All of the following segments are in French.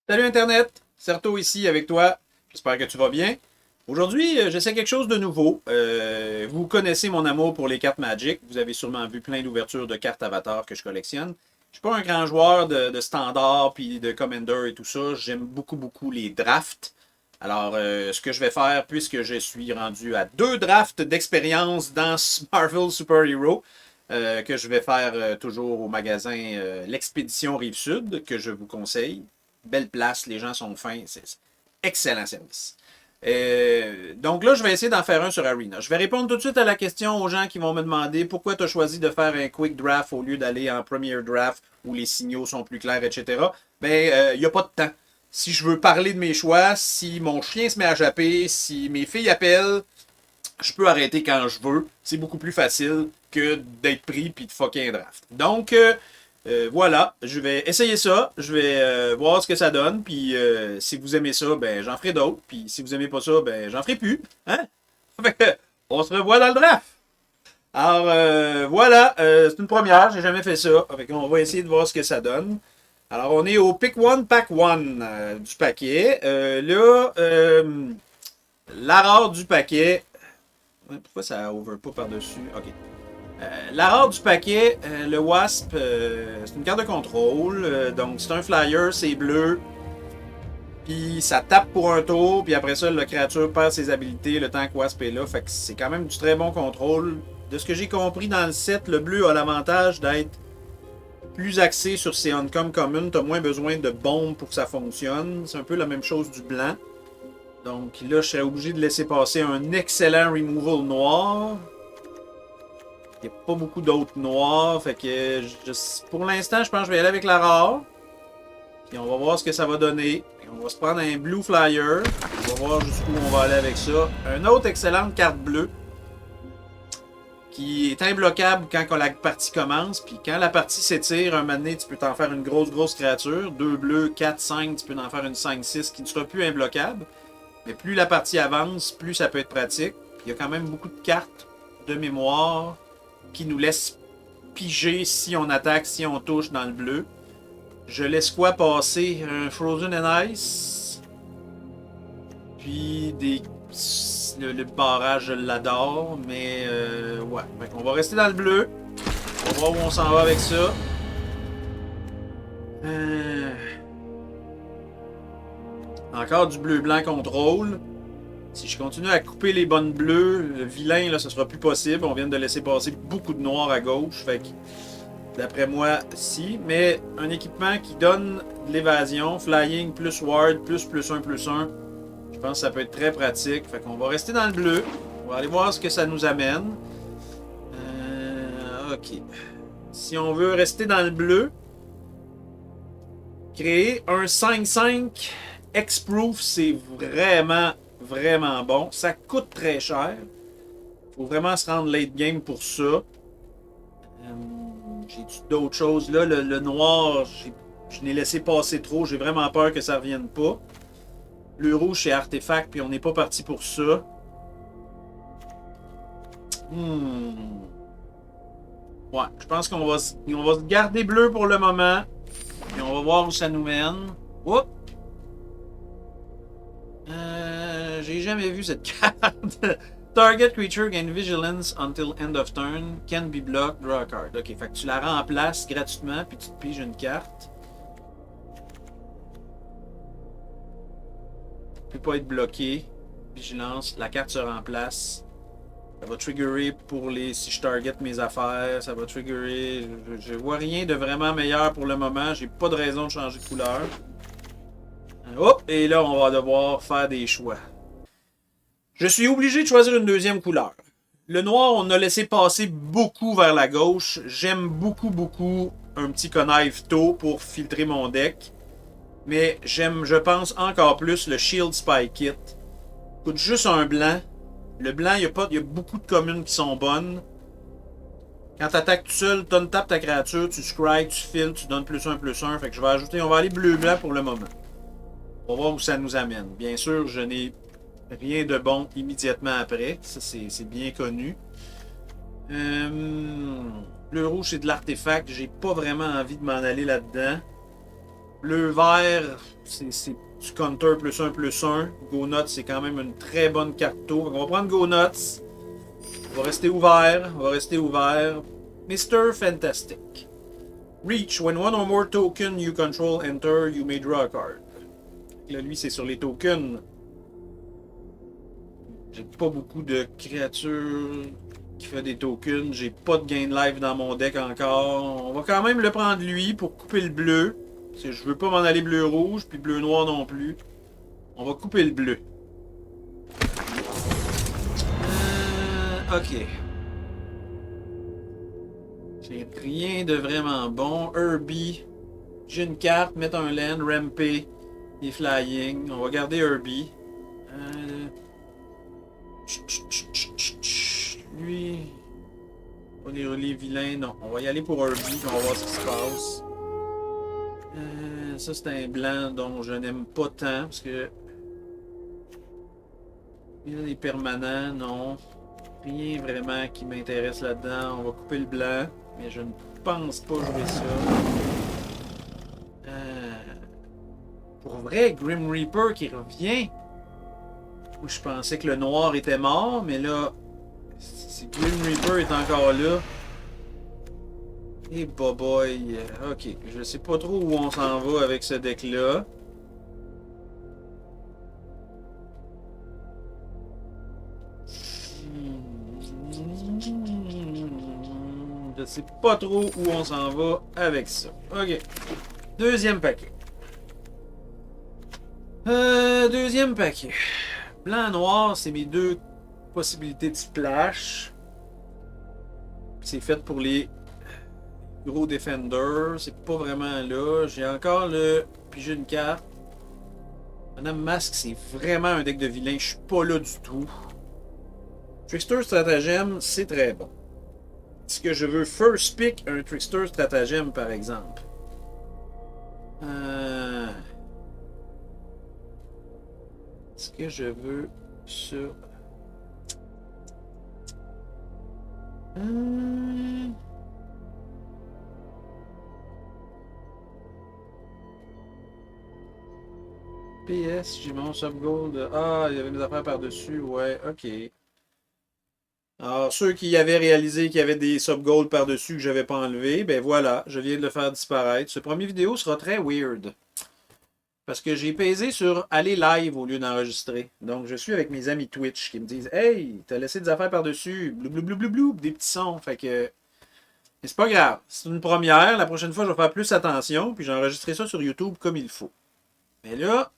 Salut Internet, Certo ici avec toi. J'espère que tu vas bien. Aujourd'hui, j'essaie quelque chose de nouveau. Vous connaissez mon amour pour les cartes Magic. Vous avez sûrement vu plein d'ouvertures de cartes Avatar que je collectionne. Je suis pas un grand joueur de standard puis de Commander et tout ça. J'aime beaucoup les drafts. Alors, ce que je vais faire, puisque je suis rendu à 2 drafts d'expérience dans Marvel Super Hero, que je vais faire toujours au magasin l'Expédition Rive-Sud, que je vous conseille. Belle place, les gens sont fins, c'est excellent service. Donc là, je vais essayer d'en faire un sur Arena. Je vais répondre tout de suite à la question aux gens qui vont me demander pourquoi tu as choisi de faire un quick draft au lieu d'aller en premier draft où les signaux sont plus clairs, etc. Ben, il n'y a pas de temps. Si je veux parler de mes choix, si mon chien se met à japper, si mes filles appellent, je peux arrêter quand je veux. C'est beaucoup plus facile que d'être pris puis de fucker un draft. Donc, voilà, je vais essayer ça. Je vais voir ce que ça donne. Puis si vous aimez ça, ben j'en ferai d'autres. Puis si vous aimez pas ça, ben j'en ferai plus. Hein? Fait que, on se revoit dans le draft. Alors voilà, c'est une première. J'ai jamais fait ça. Fait qu'on va essayer de voir ce que ça donne. Alors on est au pick one, pack one du paquet. La rare du paquet. Pourquoi ça over pas par-dessus? Ok. La rare du paquet, le Wasp, c'est une carte de contrôle. Donc, c'est un flyer, c'est bleu. Puis ça tape pour un tour. Puis après ça, la créature perd ses habilités le temps que Wasp est là. Fait que c'est quand même du très bon contrôle. De ce que j'ai compris dans le set, le bleu a l'avantage d'être plus axé sur ses Uncom communes. T'as moins besoin de bombes pour que ça fonctionne. C'est un peu la même chose du blanc. Donc là, je serais obligé de laisser passer un excellent removal noir. Il n'y a pas beaucoup d'autres noirs. Fait que pour l'instant, je pense que je vais y aller avec la rare. Puis on va voir ce que ça va donner. On va se prendre un Blue Flyer. On va voir jusqu'où on va aller avec ça. Une autre excellente carte bleue. Qui est imbloquable quand la partie commence. Puis quand la partie s'étire, un moment donné, tu peux t'en faire une grosse créature. 2 bleus, 4, 5, tu peux en faire une 5, 6 qui ne sera plus imbloquable. Mais plus la partie avance, plus ça peut être pratique. Puis il y a quand même beaucoup de cartes de mémoire qui nous laissent piger si on attaque, si on touche dans le bleu. Je laisse quoi passer? Un Frozen and Ice. Puis le barrage, je l'adore. Mais ouais. On va rester dans le bleu. On va voir où on s'en va avec ça. Encore du bleu-blanc contrôle. Si je continue à couper les bonnes bleues, le vilain, là, ce sera plus possible. On vient de laisser passer beaucoup de noir à gauche. Fait que, d'après moi, si. Mais un équipement qui donne de l'évasion, flying plus ward, plus 1. Je pense que ça peut être très pratique. Fait qu'on va rester dans le bleu. On va aller voir ce que ça nous amène. Ok. Si on veut rester dans le bleu, créer un 5-5 X-Proof, c'est vraiment bon. Ça coûte très cher. Faut vraiment se rendre late game pour ça. J'ai d'autres choses là. Le noir, je n'ai laissé passer trop. J'ai vraiment peur que ça revienne pas. Le rouge, c'est artefact, puis on n'est pas parti pour ça. Ouais, je pense qu'on va se garder bleu pour le moment. Et on va voir où ça nous mène. Oups! J'ai jamais vu cette carte. Target creature gain vigilance until end of turn. Can be blocked. Draw a card. Ok, fait que tu la remplaces gratuitement puis tu te piges une carte. Tu peux pas être bloqué. Vigilance. La carte se remplace. Ça va triggerer pour les. Si je target mes affaires, ça va triggerer. Je vois rien de vraiment meilleur pour le moment. J'ai pas de raison de changer de couleur. Hop! Et là, on va devoir faire des choix. Je suis obligé de choisir une deuxième couleur. Le noir, on a laissé passer beaucoup vers la gauche. J'aime beaucoup un petit connive tôt pour filtrer mon deck. Mais j'aime, je pense, encore plus le Shield Spy Kit. Coûte juste un blanc. Le blanc, il y a beaucoup de communes qui sont bonnes. Quand tu attaques tout seul, tu tapes ta créature, tu scry, tu filtres, tu donnes +1/+1. Fait que je vais ajouter, on va aller bleu-blanc pour le moment. On va voir où ça nous amène. Bien sûr, je n'ai rien de bon immédiatement après. Ça, c'est bien connu. Le rouge, c'est de l'artefact. J'ai pas vraiment envie de m'en aller là-dedans. Bleu-vert, c'est du counter +1/+1. Go Nuts, c'est quand même une très bonne carte tour. On va prendre Go Nuts. On va rester ouvert. On va rester ouvert. Mr. Fantastic. Reach. When one or more token you control enter, you may draw a card. Là, lui, c'est sur les tokens. J'ai pas beaucoup de créatures qui font des tokens. J'ai pas de gain de life dans mon deck encore. On va quand même le prendre lui pour couper le bleu. Parce que je veux pas m'en aller bleu-rouge, puis bleu-noir non plus. On va couper le bleu. Ok. J'ai rien de vraiment bon. Herbie. J'ai une carte, mettre un land, ramper et flying. On va garder Herbie. Lui. Pas des relais vilains, non. On va y aller pour Herbie, on va voir ce qui se passe. Ça, c'est un blanc dont je n'aime pas tant, parce que... Il y a des permanents, non. Rien vraiment qui m'intéresse là-dedans. On va couper le blanc, mais je ne pense pas jouer ça. Pour vrai, Grim Reaper qui revient. Je pensais que le noir était mort, mais là... Si Grim Reaper est encore là... Et boy, ok, je sais pas trop où on s'en va avec ce deck-là. Je sais pas trop où on s'en va avec ça. Ok, deuxième paquet. Deuxième paquet. Blanc-noir, c'est mes deux possibilités de splash. C'est fait pour les... Gros Defender, c'est pas vraiment là. J'ai encore le... Puis j'ai une carte. Madame Masque, c'est vraiment un deck de vilain. Je suis pas là du tout. Trickster Stratagem, c'est très bon. Est-ce que je veux first pick un Trickster Stratagem, par exemple? Est-ce que je veux ça? PS, j'ai mon sub-gold. Ah, il y avait des affaires par-dessus. Ouais, ok. Alors, ceux qui avaient réalisé qu'il y avait des sub-gold par-dessus que je n'avais pas enlevé, ben voilà, je viens de le faire disparaître. Ce premier vidéo sera très weird. Parce que j'ai pesé sur aller live au lieu d'enregistrer. Donc, je suis avec mes amis Twitch qui me disent « Hey, t'as laissé des affaires par-dessus. Blou, blou, blou, blou, blou, des petits sons. » Fait que... Mais c'est pas grave. C'est une première. La prochaine fois, je vais faire plus attention. Puis j'enregistrerai ça sur YouTube comme il faut. Mais là...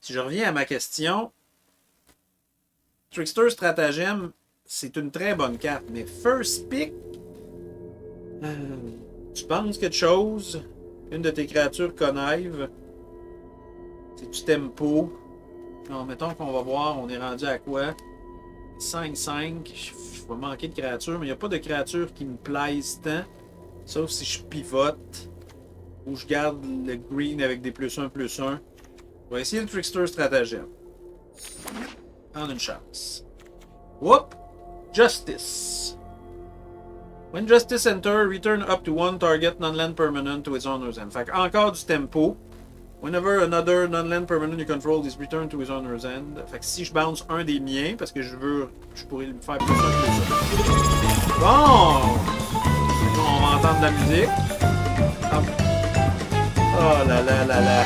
Si je reviens à ma question, Trickster Stratagem, c'est une très bonne carte, mais First Pick, tu penses quelque chose, une de tes créatures connive, c'est du tempo. Non, mettons qu'on va voir, on est rendu à quoi? 5-5, je vais manquer de créatures, mais il n'y a pas de créatures qui me plaisent tant, sauf si je pivote, ou je garde le green avec des +1/+1. On va essayer le Trickster Stratagem. En une chance. Whoop! Justice. When Justice enter, return up to one target non-land permanent to its owner's end. Fait que encore du tempo. Whenever another non-land permanent you control is returned to its owner's end. Fait que si je bounce un des miens, parce que je pourrais le faire +1/+1. Bon! On va entendre de la musique. Hop. Oh là là là là.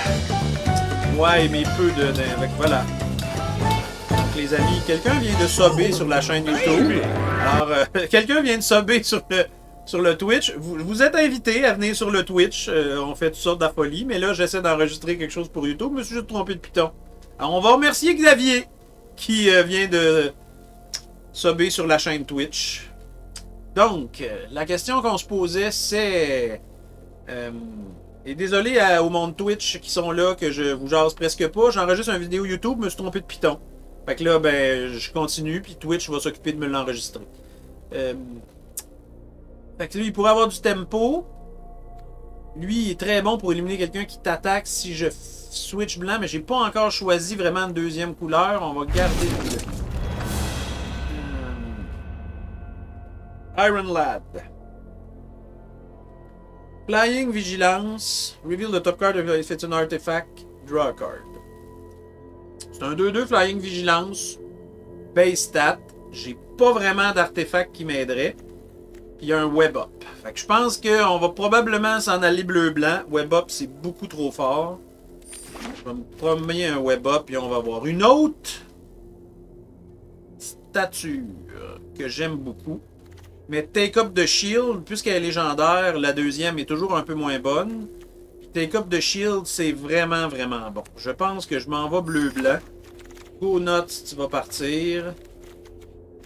Ouais, mais peu de... Voilà. Donc, les amis, quelqu'un vient de subber sur la chaîne YouTube. Alors, quelqu'un vient de subber sur le Twitch. Vous êtes invités à venir sur le Twitch. On fait toutes sortes d'affolies. Mais là, j'essaie d'enregistrer quelque chose pour YouTube. Je me suis juste trompé de piton. Alors, on va remercier Xavier qui vient de subber sur la chaîne Twitch. Donc, la question qu'on se posait, c'est... Et désolé au monde Twitch qui sont là, que je vous jase presque pas. J'enregistre une vidéo YouTube, je me suis trompé de piton. Fait que là, ben, je continue, puis Twitch va s'occuper de me l'enregistrer. Fait que lui, il pourrait avoir du tempo. Lui, il est très bon pour éliminer quelqu'un qui t'attaque si je switch blanc, mais j'ai pas encore choisi vraiment de deuxième couleur. On va garder le bleu. Iron Lad. Flying Vigilance. Reveal the top card if it's an artifact. Draw a card. C'est un 2-2 Flying Vigilance. Base stat. J'ai pas vraiment d'artefact qui m'aiderait. Puis il y a un Web Up. Fait que je pense qu'on va probablement s'en aller bleu-blanc. Web Up, c'est beaucoup trop fort. Je vais me promener un Web Up et on va voir. Une autre stature que j'aime beaucoup. Mais Take Up the Shield, puisqu'elle est légendaire, la deuxième est toujours un peu moins bonne. Take Up the Shield, c'est vraiment, vraiment bon. Je pense que je m'en vais bleu-blanc. Go Nuts, tu vas partir.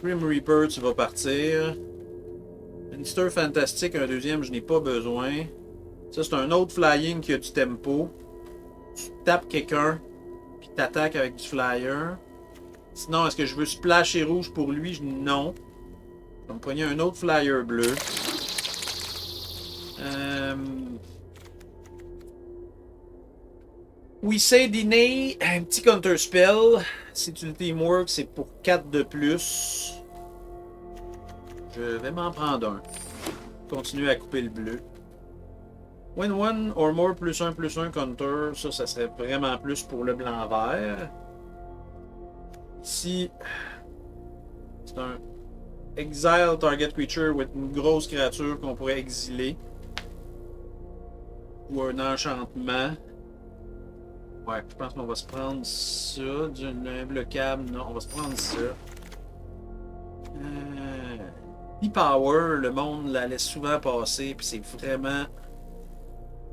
Grim Reaper, tu vas partir. Minister Fantastique, un deuxième, je n'ai pas besoin. Ça, c'est un autre flying qui a du tempo. Tu tapes quelqu'un, puis t'attaques avec du flyer. Sinon, est-ce que je veux splasher rouge pour lui? Non. Je vais me prendre un autre flyer bleu. We say Dîner, un petit counter spell. Si tu le teamwork, c'est pour 4 de plus. Je vais m'en prendre un. Continuer à couper le bleu. When one or more +1/+1 counter. Ça serait vraiment plus pour le blanc-vert. Ici, c'est un exile target creature with une grosse créature qu'on pourrait exiler. Ou un enchantement. Ouais, je pense qu'on va se prendre ça. Un bloquable, non, on va se prendre ça. E-Power, le monde la laisse souvent passer, puis c'est vraiment...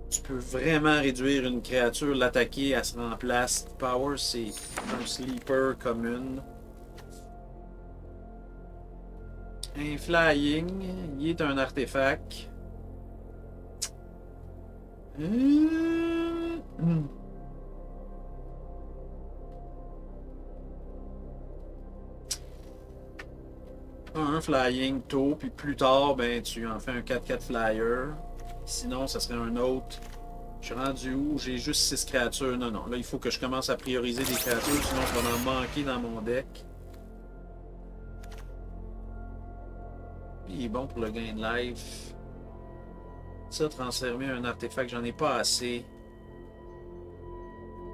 Tu peux vraiment réduire une créature, l'attaquer, elle se remplace. E-Power, c'est un sleeper commune. Un flying, il est un artefact. Un flying tôt, puis plus tard, ben tu en fais un 4-4 flyer. Sinon, ça serait un autre. Je suis rendu où? J'ai juste 6 créatures. Non, non. Là, il faut que je commence à prioriser des créatures, sinon je vais en manquer dans mon deck. Il est bon pour le gain de life. Ça, transformer un artefact, j'en ai pas assez.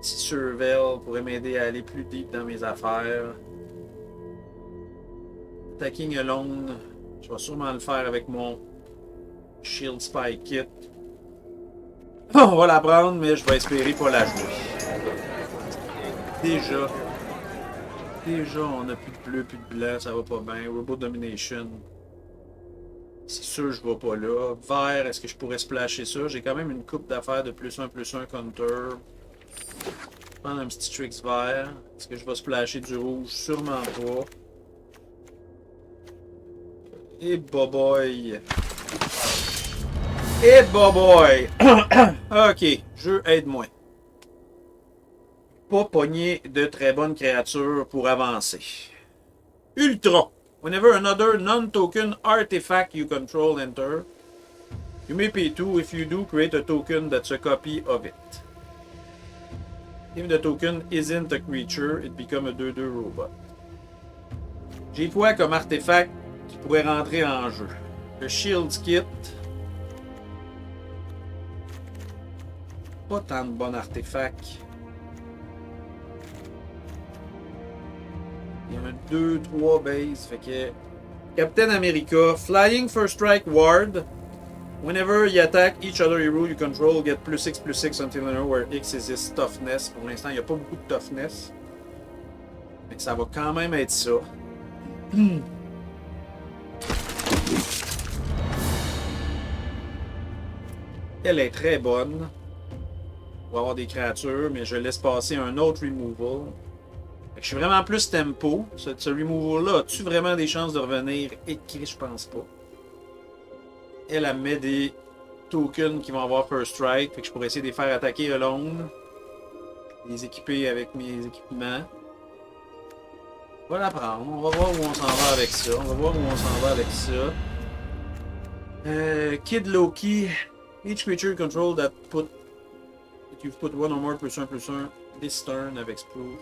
Petit Surveil pourrait m'aider à aller plus deep dans mes affaires. Attacking Alone, je vais sûrement le faire avec mon Shield Spy Kit. On va la prendre, mais je vais espérer pas la jouer. Déjà, on a plus de bleu, plus de blanc, ça va pas bien. Robot Domination. C'est sûr, je vais pas là. Vert, est-ce que je pourrais splasher ça? J'ai quand même une coupe d'affaires de +1/+1 counter. Je vais prendre un petit Trix vert. Est-ce que je vais splasher du rouge? Sûrement pas. Et boboy. Et boboy. Ok, jeu, aide-moi. Pas pogner de très bonnes créatures pour avancer. Ultra. Whenever another non-token artifact you control enter, you may pay 2. If you do, create a token that's a copy of it. If the token isn't a creature, it becomes a 2/2 robot. J'ai quoi comme artefact qui pourrait rentrer en jeu? Le Shield Kit. Pas tant de bons artefacts. Il y a un 2-3 base. Fait que Captain America, Flying First Strike Ward. Whenever you attack each other hero you control, get +6/+6 until you know where X is his toughness. Pour l'instant, il n'y a pas beaucoup de toughness. Mais ça va quand même être ça. Elle est très bonne. On va avoir des créatures, mais je laisse passer un autre removal. Fait que je suis vraiment plus tempo. Ce removal-là, as-tu vraiment des chances de revenir écrit? Je pense pas. Elle met des tokens qui vont avoir First Strike. Fait que je pourrais essayer de les faire attaquer alone. Les équiper avec mes équipements. On va la prendre. On va voir où on s'en va avec ça. Kid Loki. Each creature control that you've put one or more +1/+1 this turn avec Spoof.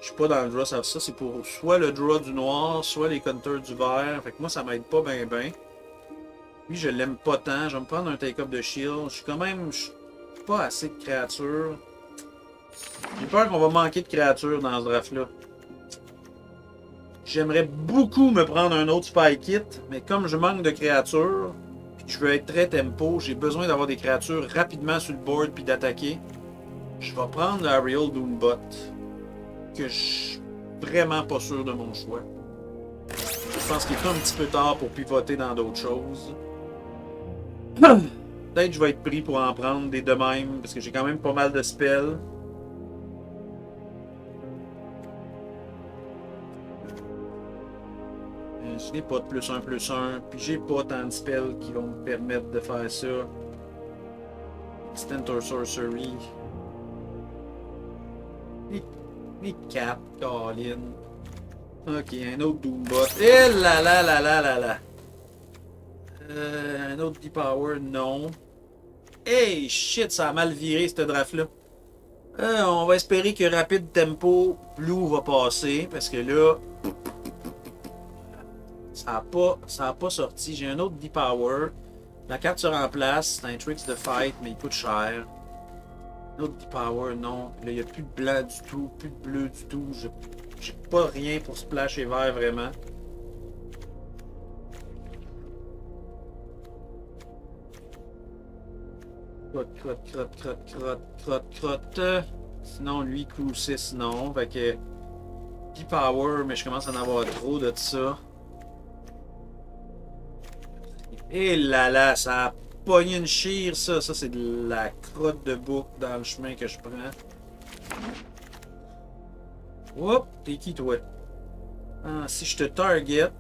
Je suis pas dans le draw, ça c'est pour soit le draw du noir, soit les counters du vert. Fait que moi ça m'aide pas ben. Lui, je l'aime pas tant. Je vais me prendre un take-up de shield. Je suis quand même... Je suis pas assez de créatures. J'ai peur qu'on va manquer de créatures dans ce draft-là. J'aimerais beaucoup me prendre un autre Spy Kit, mais comme je manque de créatures, puis que je veux être très tempo, j'ai besoin d'avoir des créatures rapidement sur le board puis d'attaquer. Je vais prendre le Ariel Doombot, que je suis vraiment pas sûr de mon choix. Je pense qu'il est un petit peu tard pour pivoter dans d'autres choses. Peut-être que je vais être pris pour en prendre des de même, parce que j'ai quand même pas mal de spells. Je n'ai pas de +1/+1, puis j'ai pas tant de spells qui vont me permettre de faire ça. Extended Sorcery. Les 4, Colin. Ok, un autre Doombot. Eh là là là là là là. Un autre D-Power, non. Hey, shit, ça a mal viré, ce draft-là. On va espérer que Rapid Tempo Blue va passer, parce que là... Ça a pas sorti. J'ai un autre D-Power. La carte se remplace. C'est un Tricks de Fight, mais il coûte cher. Un autre D-Power, non. Là, il n'y a plus de blanc du tout, plus de bleu du tout. J'ai pas rien pour Splash et vert, vraiment. Crotte. Sinon, lui, coup 6, non. Fait que... D-Power, mais je commence à en avoir trop de ça. Et là là, ça a pogné une chire, ça. Ça, c'est de la crotte de bouc dans le chemin que je prends. Oups, t'es qui, toi? Ah, si je te target,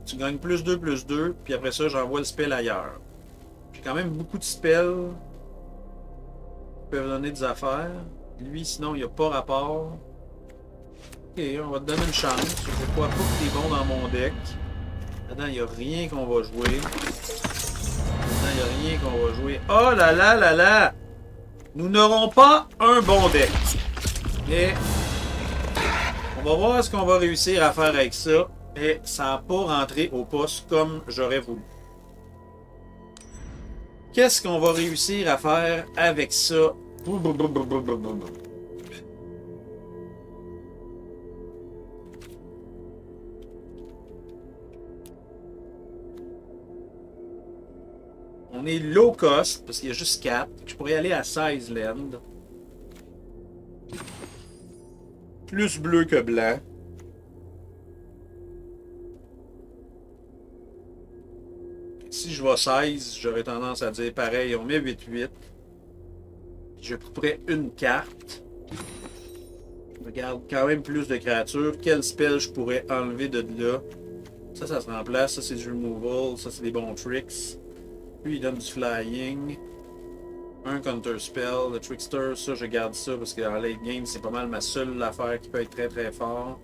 tu gagnes +2/+2, puis après ça, j'envoie le spell ailleurs. J'ai quand même beaucoup de spells qui peuvent donner des affaires. Lui, sinon, il n'y a pas rapport. Ok, on va te donner une chance. Je crois pas que t'es bon dans mon deck. Là-dedans, il n'y a rien qu'on va jouer. Il n'y a rien qu'on va jouer. Oh là là là là! Nous n'aurons pas un bon deck. Et on va voir ce qu'on va réussir à faire avec ça. Et ça n'a pas rentré au poste comme j'aurais voulu. Qu'est-ce qu'on va réussir à faire avec ça? On est low cost, parce qu'il y a juste 4. Je pourrais aller à 16 land. Plus bleu que blanc. Si je vais 16, j'aurais tendance à dire pareil, on met 8-8. Je couperais une carte. Je regarde quand même plus de créatures. Quel spell je pourrais enlever de là? Ça se remplace. Ça, c'est du removal. Ça, c'est des bons tricks. Lui, il donne du flying. Un counter spell. Le trickster, ça, je garde ça parce qu'en late game, c'est pas mal ma seule affaire qui peut être très très fort.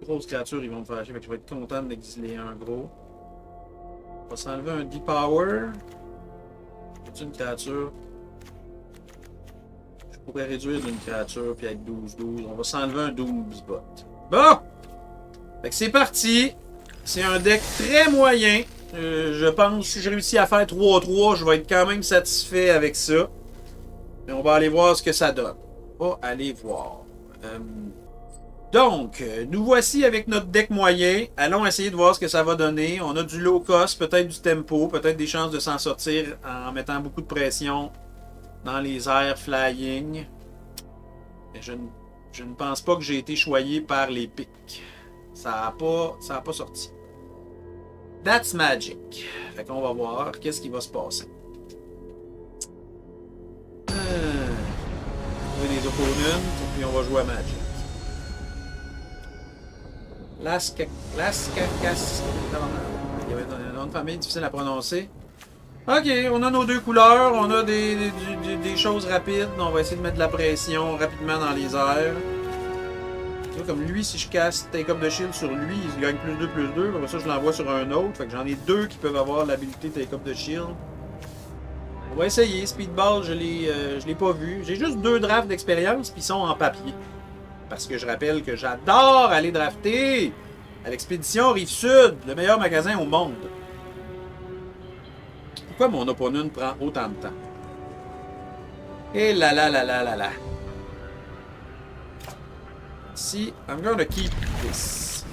Grosses créatures, ils vont me faire chier. Fait que je vais être content d'exiler un gros. On va s'enlever un D-Power. C'est une créature. Je pourrais réduire d'une créature puis être 12-12. On va s'enlever un Doombot. Bon! Fait que c'est parti. C'est un deck très moyen. Je pense que si je réussis à faire 3-3, je vais être quand même satisfait avec ça. Mais on va aller voir ce que ça donne. On va aller voir. Donc, nous voici avec notre deck moyen. Allons essayer de voir ce que ça va donner. On a du low cost, peut-être du tempo, peut-être des chances de s'en sortir en mettant beaucoup de pression dans les airs flying. Mais je ne pense pas que j'ai été choyé par les pics. Ça a pas sorti. That's magic. Fait qu'on va voir qu'est-ce qui va se passer. On va des opponents, puis on va jouer à Magic. Lascakas. Il y avait un nom de famille difficile à prononcer. Ok, on a nos deux couleurs, on a des choses rapides. On va essayer de mettre de la pression rapidement dans les airs. Tu vois, comme lui, si je casse Take Up de Shield sur lui, il gagne +2/+2. Après ça, je l'envoie sur un autre. Fait que j'en ai deux qui peuvent avoir l'habilité Take Up de Shield. On va essayer. Speedball, je l'ai pas vu. J'ai juste 2 drafts d'expérience, puis ils sont en papier. Parce que je rappelle que j'adore aller drafter à l'expédition Rive-Sud, le meilleur magasin au monde. Pourquoi mon opponent prend autant de temps? Et là là là là là là. Si, I'm gonna keep this.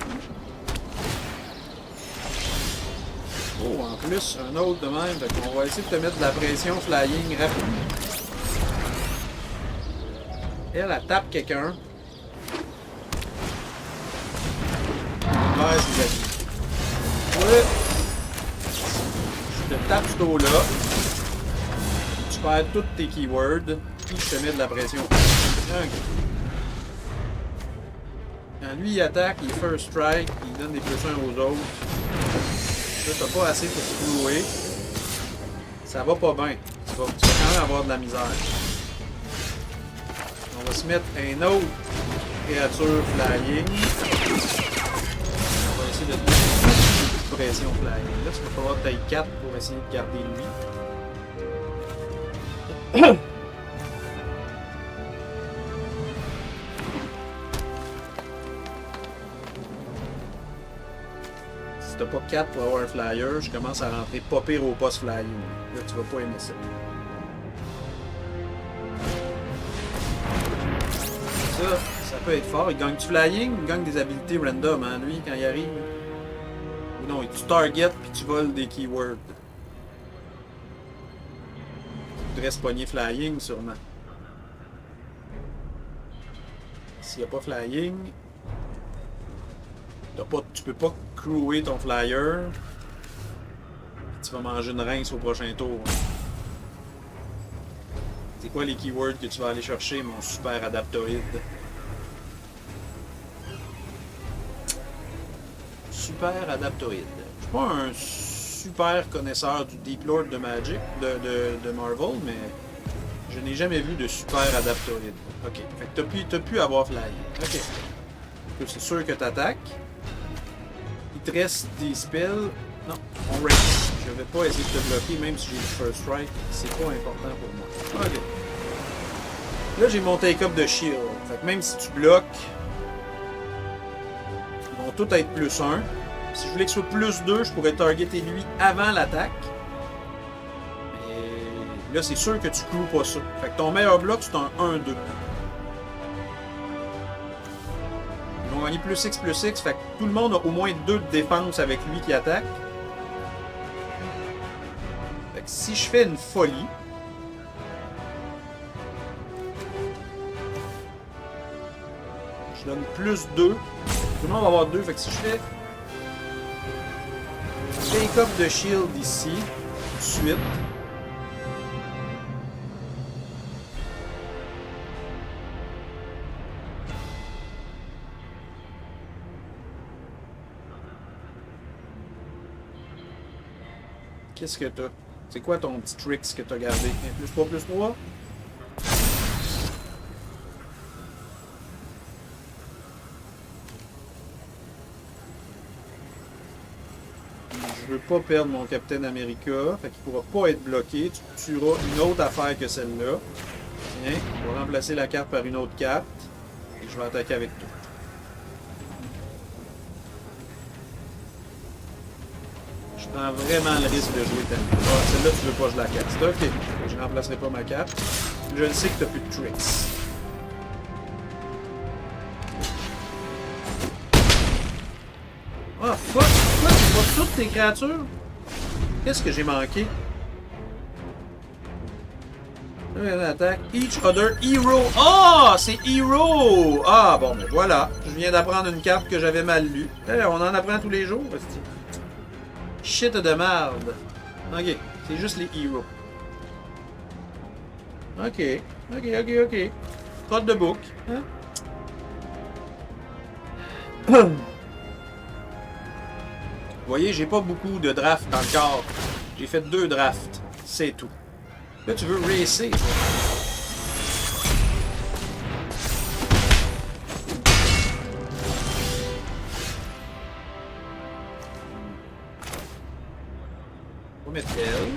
Oh, en plus, un autre de même. Donc on va essayer de te mettre de la pression flying rapidement. Elle tape quelqu'un. Ouais, ses amis. Ouais. Je te tape ce dos-là. Tu perds tous tes keywords. Puis je te mets de la pression. Okay. Quand lui il attaque, il first strike, il donne des plus 1 aux autres. Là, t'as pas assez pour se clouer. Ça va pas bien. Tu vas quand même avoir de la misère. On va se mettre un autre créature flying. On va essayer de donner une pression flying. Là, tu vas falloir taille 4 pour essayer de garder lui. Si t'as pas 4 pour avoir un flyer, je commence à rentrer pas pire au poste flying. Là, tu vas pas aimer ça. Ça peut être fort. Il gagne du flying, il gagne des habilités random, hein, lui, quand il arrive. Ou non, tu target puis tu voles des keywords. Tu voudrais se pogner flying, sûrement. S'il n'y a pas flying, tu peux pas clouer ton flyer. Tu vas manger une rince au prochain tour. C'est quoi les keywords que tu vas aller chercher, mon super adaptoïde? Super adaptoïde. Je suis pas un super connaisseur du Deep Lord de Magic, de Marvel, mais je n'ai jamais vu de super adaptoïde. Ok, fait que t'as pu avoir fly. Ok. C'est sûr que t'attaques. Il te reste des spells. Non, on race. Je vais pas essayer de te bloquer, même si j'ai le first strike. C'est pas important pour moi. Ok. Là, j'ai mon take-up de shield. Fait que même si tu bloques, ils vont tous être plus 1. Si je voulais que ce soit plus 2, je pourrais targeter lui avant l'attaque. Mais là, c'est sûr que tu cloues pas ça. Fait que ton meilleur bloc, c'est un 1-2. Ils vont gagner plus X plus X. Fait que tout le monde a au moins 2 de défense avec lui qui attaque. Fait que si je fais une folie, je donne plus 2. Tout le monde va avoir 2. Fait que si je fais take up de shield ici, tout de suite. Qu'est-ce que t'as? C'est quoi ton petit tricks que t'as gardé? Plus 3, plus 3? Je veux pas perdre mon Captain America, fait qu'il pourra pas être bloqué. Tu tueras une autre affaire que celle-là. Tiens, on va remplacer la carte par une autre carte. Et je vais attaquer avec tout. Je prends vraiment le risque de jouer tellement. Ah, celle-là, tu veux pas que je la casse. Ok, je remplacerai pas ma carte. Je le sais que t'as plus de tricks. Ah, fuck! Pourquoi tu vois toutes tes créatures? Qu'est-ce que j'ai manqué? Attaque. Each other hero. Ah! C'est hero! Ah, bon, mais voilà. Je viens d'apprendre une carte que j'avais mal lue. On en apprend tous les jours. Shit de merde. Ok. C'est juste les heroes. Ok. Ok. Code de book. Hein? Vous voyez, j'ai pas beaucoup de drafts encore. J'ai fait 2 drafts. C'est tout. Là, tu veux racer. On va mettre elle.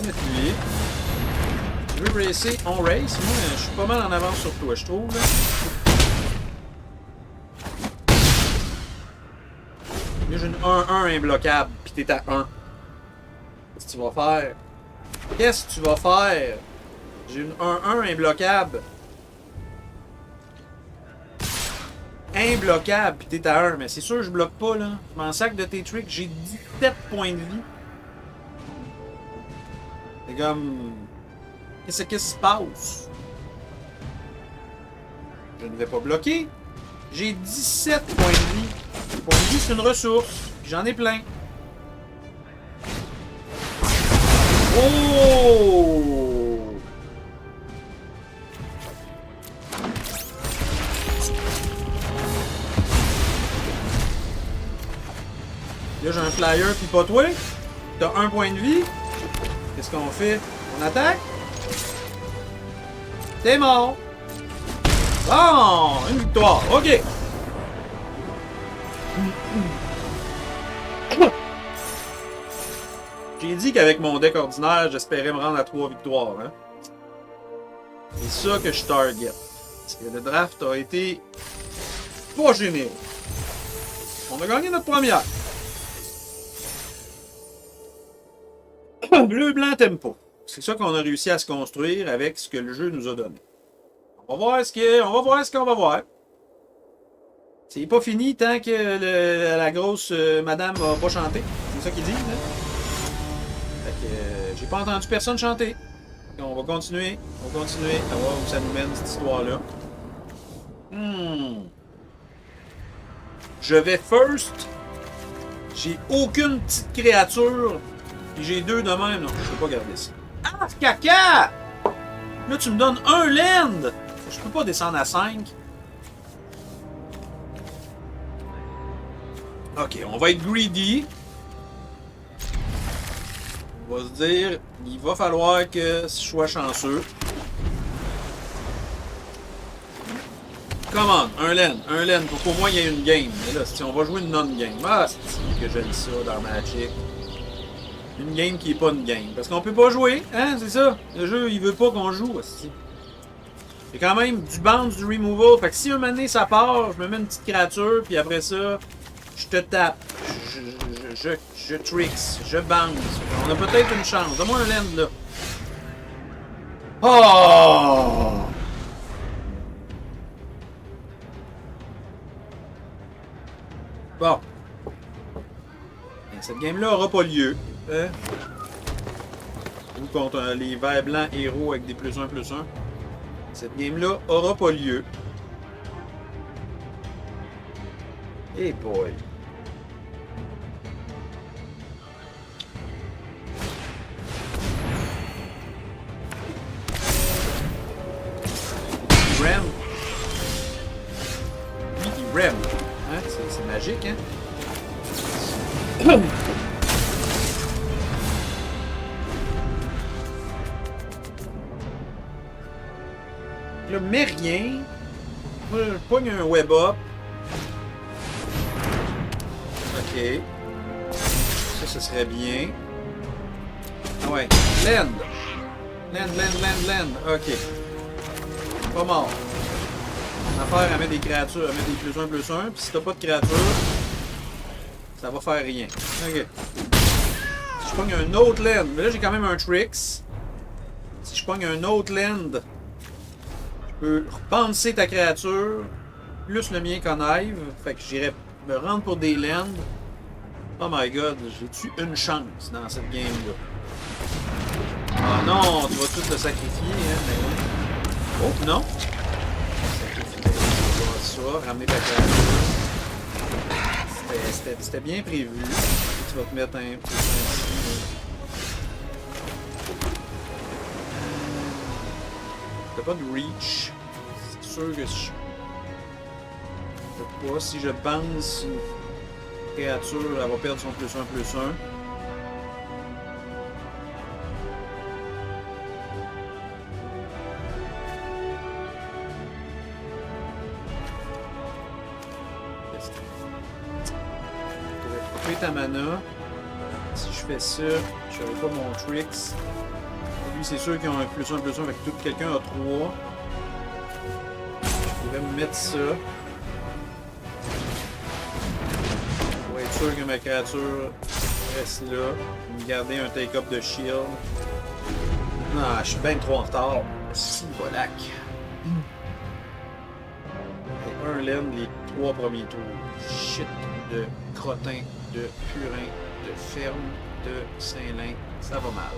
mettre lui. Tu veux racer? On race. Moi, je suis pas mal en avance sur toi, je trouve. Là. Là, j'ai une 1-1 imbloquable, pis t'es à 1. Qu'est-ce que tu vas faire? Qu'est-ce que tu vas faire? J'ai une 1-1 imbloquable. Imbloquable, pis t'es à 1. Mais c'est sûr que je bloque pas, là. Je m'en sac de tes tricks. J'ai 17 points de vie. C'est comme... Qu'est-ce qui se passe? Je ne vais pas bloquer. J'ai 17 points de vie. Les points de vie, c'est une ressource. J'en ai plein. Oh! Là, j'ai un flyer, puis pas toi. T'as un point de vie. Qu'est-ce qu'on fait? On attaque? T'es mort. Bon! Une victoire. OK. J'ai dit qu'avec mon deck ordinaire, j'espérais me rendre à 3 victoires. Hein? C'est ça que je target. Parce que le draft a été pas généreux. On a gagné notre première. Bleu-blanc t'aime pas. C'est ça qu'on a réussi à se construire avec ce que le jeu nous a donné. On va voir ce qu'on va voir. C'est pas fini tant que la grosse madame a pas chanté. C'est ça qu'ils disent. Hein? Fait que j'ai pas entendu personne chanter. On va continuer. On va continuer à voir où ça nous mène cette histoire-là. Je vais first. J'ai aucune petite créature. Puis j'ai 2 de même. Non, je peux pas garder ça. Ah, caca! Là, tu me donnes un land! Je peux pas descendre à 5. Ok, on va être greedy. On va se dire, il va falloir que je sois chanceux. Come on, un land, pour qu'au moins il y ait une game. Mais là, si on va jouer une non-game. Ah, c'est que j'aime ça dans Magic. Une game qui est pas une game. Parce qu'on peut pas jouer, hein, c'est ça. Le jeu, il veut pas qu'on joue, aussi. Il y a quand même du bounce, du removal. Fait que si un moment donné ça part, je me mets une petite créature, puis après ça, je te tape. Je tricks, je bounce. On a peut-être une chance. Donne-moi un land, là. Oh! Bon. Cette game-là aura pas lieu. Hein? Ou contre les verts blancs héros avec des +1/+1. Cette game-là aura pas lieu. Hey boy. Rem. Oui, il rem. Hein? C'est magique, hein? Là, mais rien. Moi, je pogne un web up. Ok. Ça serait bien. Ah ouais. Land. Land. Ok. Pas mort. L'affaire, elle met des créatures, elle met des +1/+1. Puis si t'as pas de créatures, ça va faire rien. Ok. Si je pogne un autre land, mais là j'ai quand même un tricks. Si je pogne un autre land, je peux repenser ta créature, plus le mien connive. Fait que j'irai me rendre pour des lands. Oh my god, j'ai-tu une chance dans cette game-là? Ah non, tu vas tout te sacrifier, hein, mais oui. Oh non! Sacrifier ça, ramener ta créature. C'était bien prévu. Tu vas te mettre un peu ici. T'as pas de reach. C'est sûr que je peux pas. Si je bounce une créature, elle va perdre son +1/+1. Ta mana. Si je fais ça, je ferai pas mon tricks. Lui, c'est sûr qu'ils ont un +1, +1, avec tout quelqu'un a 3. Je pourrais me mettre ça. Pour être sûr que ma créature reste là. Me garder un take-up de shield. Non, je suis bien trop en retard. Si, volac. Et un laine les 3 premiers tours. Shit de crottin, de purin, de ferme, de Saint-Lin. Ça va mal.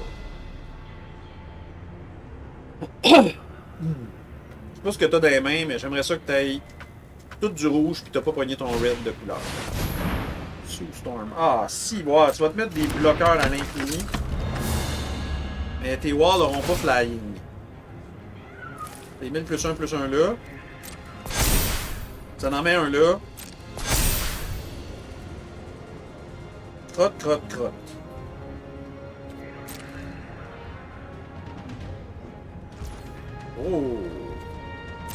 Je sais pas ce que t'as dans les mains, mais j'aimerais ça que t'ailles tout du rouge pis t'as pas pogné ton red de couleur. Sous Storm. Ah, si, wow, tu vas te mettre des bloqueurs à l'infini. Mais tes walls n'auront pas flying. Les 1000 +1 là. Ça en met un là. Crotte, crotte, crotte. Oh!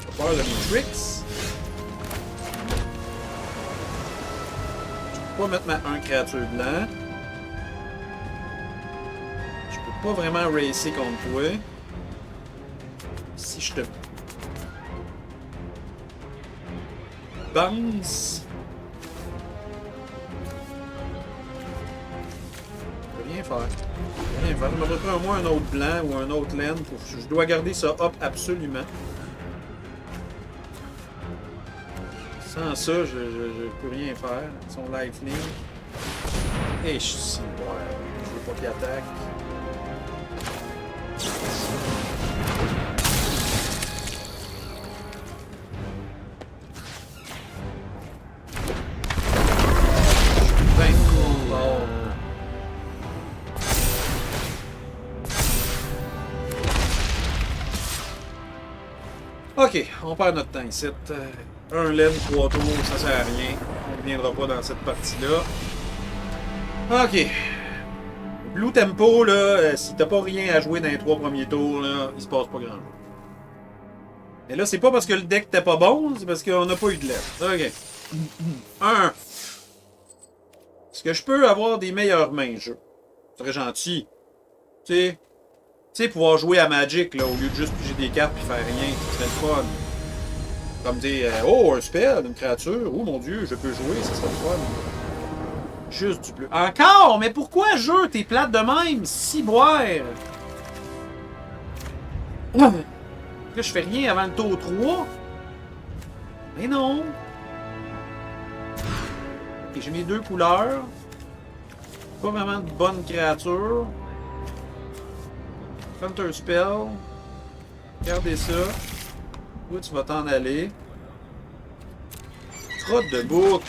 J'ai peur de mes tricks. Je peux pas mettre ma 1 créature blanc. Je peux pas vraiment racer contre toi. Si je te bounce. Je peux rien faire. Rien faire. Je me retrouve au moins un autre blanc ou un autre laine. Je dois garder ça up absolument. Sans ça, je peux rien faire. Son lifelink. Et je suis ouais. Je veux pas qu'il attaque. Ok, on perd notre temps ici. Un laine, 3 tours, ça sert à rien. On ne reviendra pas dans cette partie-là. Ok. Blue Tempo, là, si t'as pas rien à jouer dans les 3 premiers tours, là, il se passe pas grand-chose. Et là, c'est pas parce que le deck t'es pas bon, c'est parce qu'on n'a pas eu de lettre. Ok. 1. Est-ce que je peux avoir des meilleures mains, jeu? C'est très gentil. Tu sais, pouvoir jouer à Magic, là, au lieu de juste piger des cartes et faire rien, ça serait le fun. Comme dire, oh, un spell, une créature, oh mon dieu, je peux jouer, ça serait le fun. Juste du bleu. Encore? Mais pourquoi, jeu? T'es plate de même? Si boire! Là, je fais rien avant le tour 3. Mais non! Ok, j'ai mes 2 couleurs. Pas vraiment de bonnes créatures. Counter spell. Regardez ça. Où tu vas t'en aller? Crotte de bouc.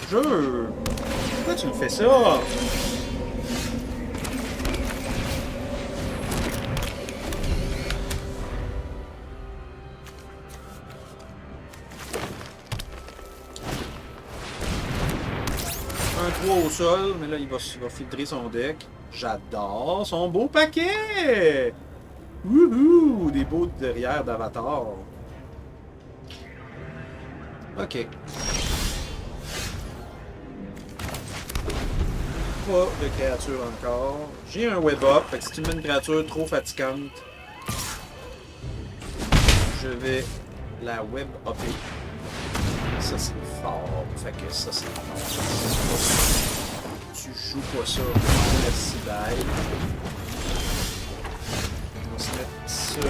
Jeu! Pourquoi tu me fais ça? Un 3 au sol, mais là il va filtrer son deck. J'adore son beau paquet! Wouhou! Des beaux derrière d'avatar. Ok. Pas de créature encore. J'ai un web up, fait que si tu mets une créature trop fatigante, je vais la web upper. Ça c'est fort, fait que ça c'est fort. Tu joues pas ça, merci, bye. On va se mettre ça.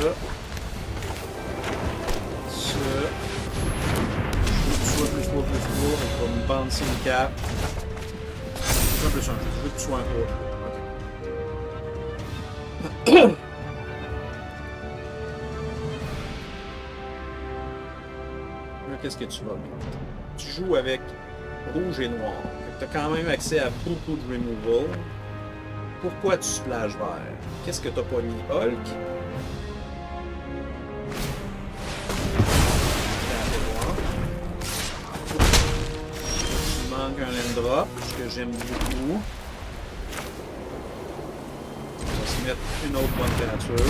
Ça. Je veux que tu sois plus 3, on va me bouncer une cap. Un plus 1, je veux que tu sois un 3. Là, qu'est-ce que tu vas mettre? Tu joues avec rouge et noir. Tu as quand même accès à beaucoup de removal. Pourquoi tu splash vert? Qu'est-ce que tu n'as pas mis? Hulk? Il manque un end drop, que j'aime beaucoup. On va se mettre une autre bonne créature.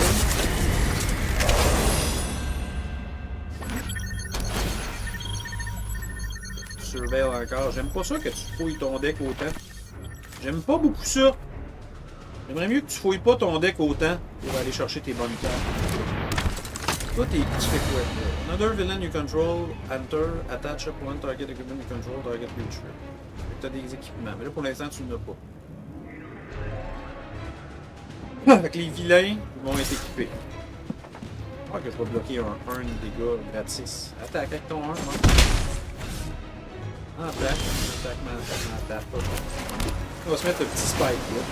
Surveille encore. J'aime pas ça que tu fouilles ton deck autant. J'aime pas beaucoup ça. J'aimerais mieux que tu fouilles pas ton deck autant pour aller chercher tes bonnes cartes. Toi, tu fais quoi? Another villain you control, enter, attach up one target equipment you control, target creature. Tu as des équipements, mais là pour l'instant tu n'en as pas. Avec les vilains, ils vont être équipés. Je crois que je vais bloquer un 1 de dégâts gratis. Attaque avec ton 1, moi. Attaque, attaque. On va se mettre le petit spike là.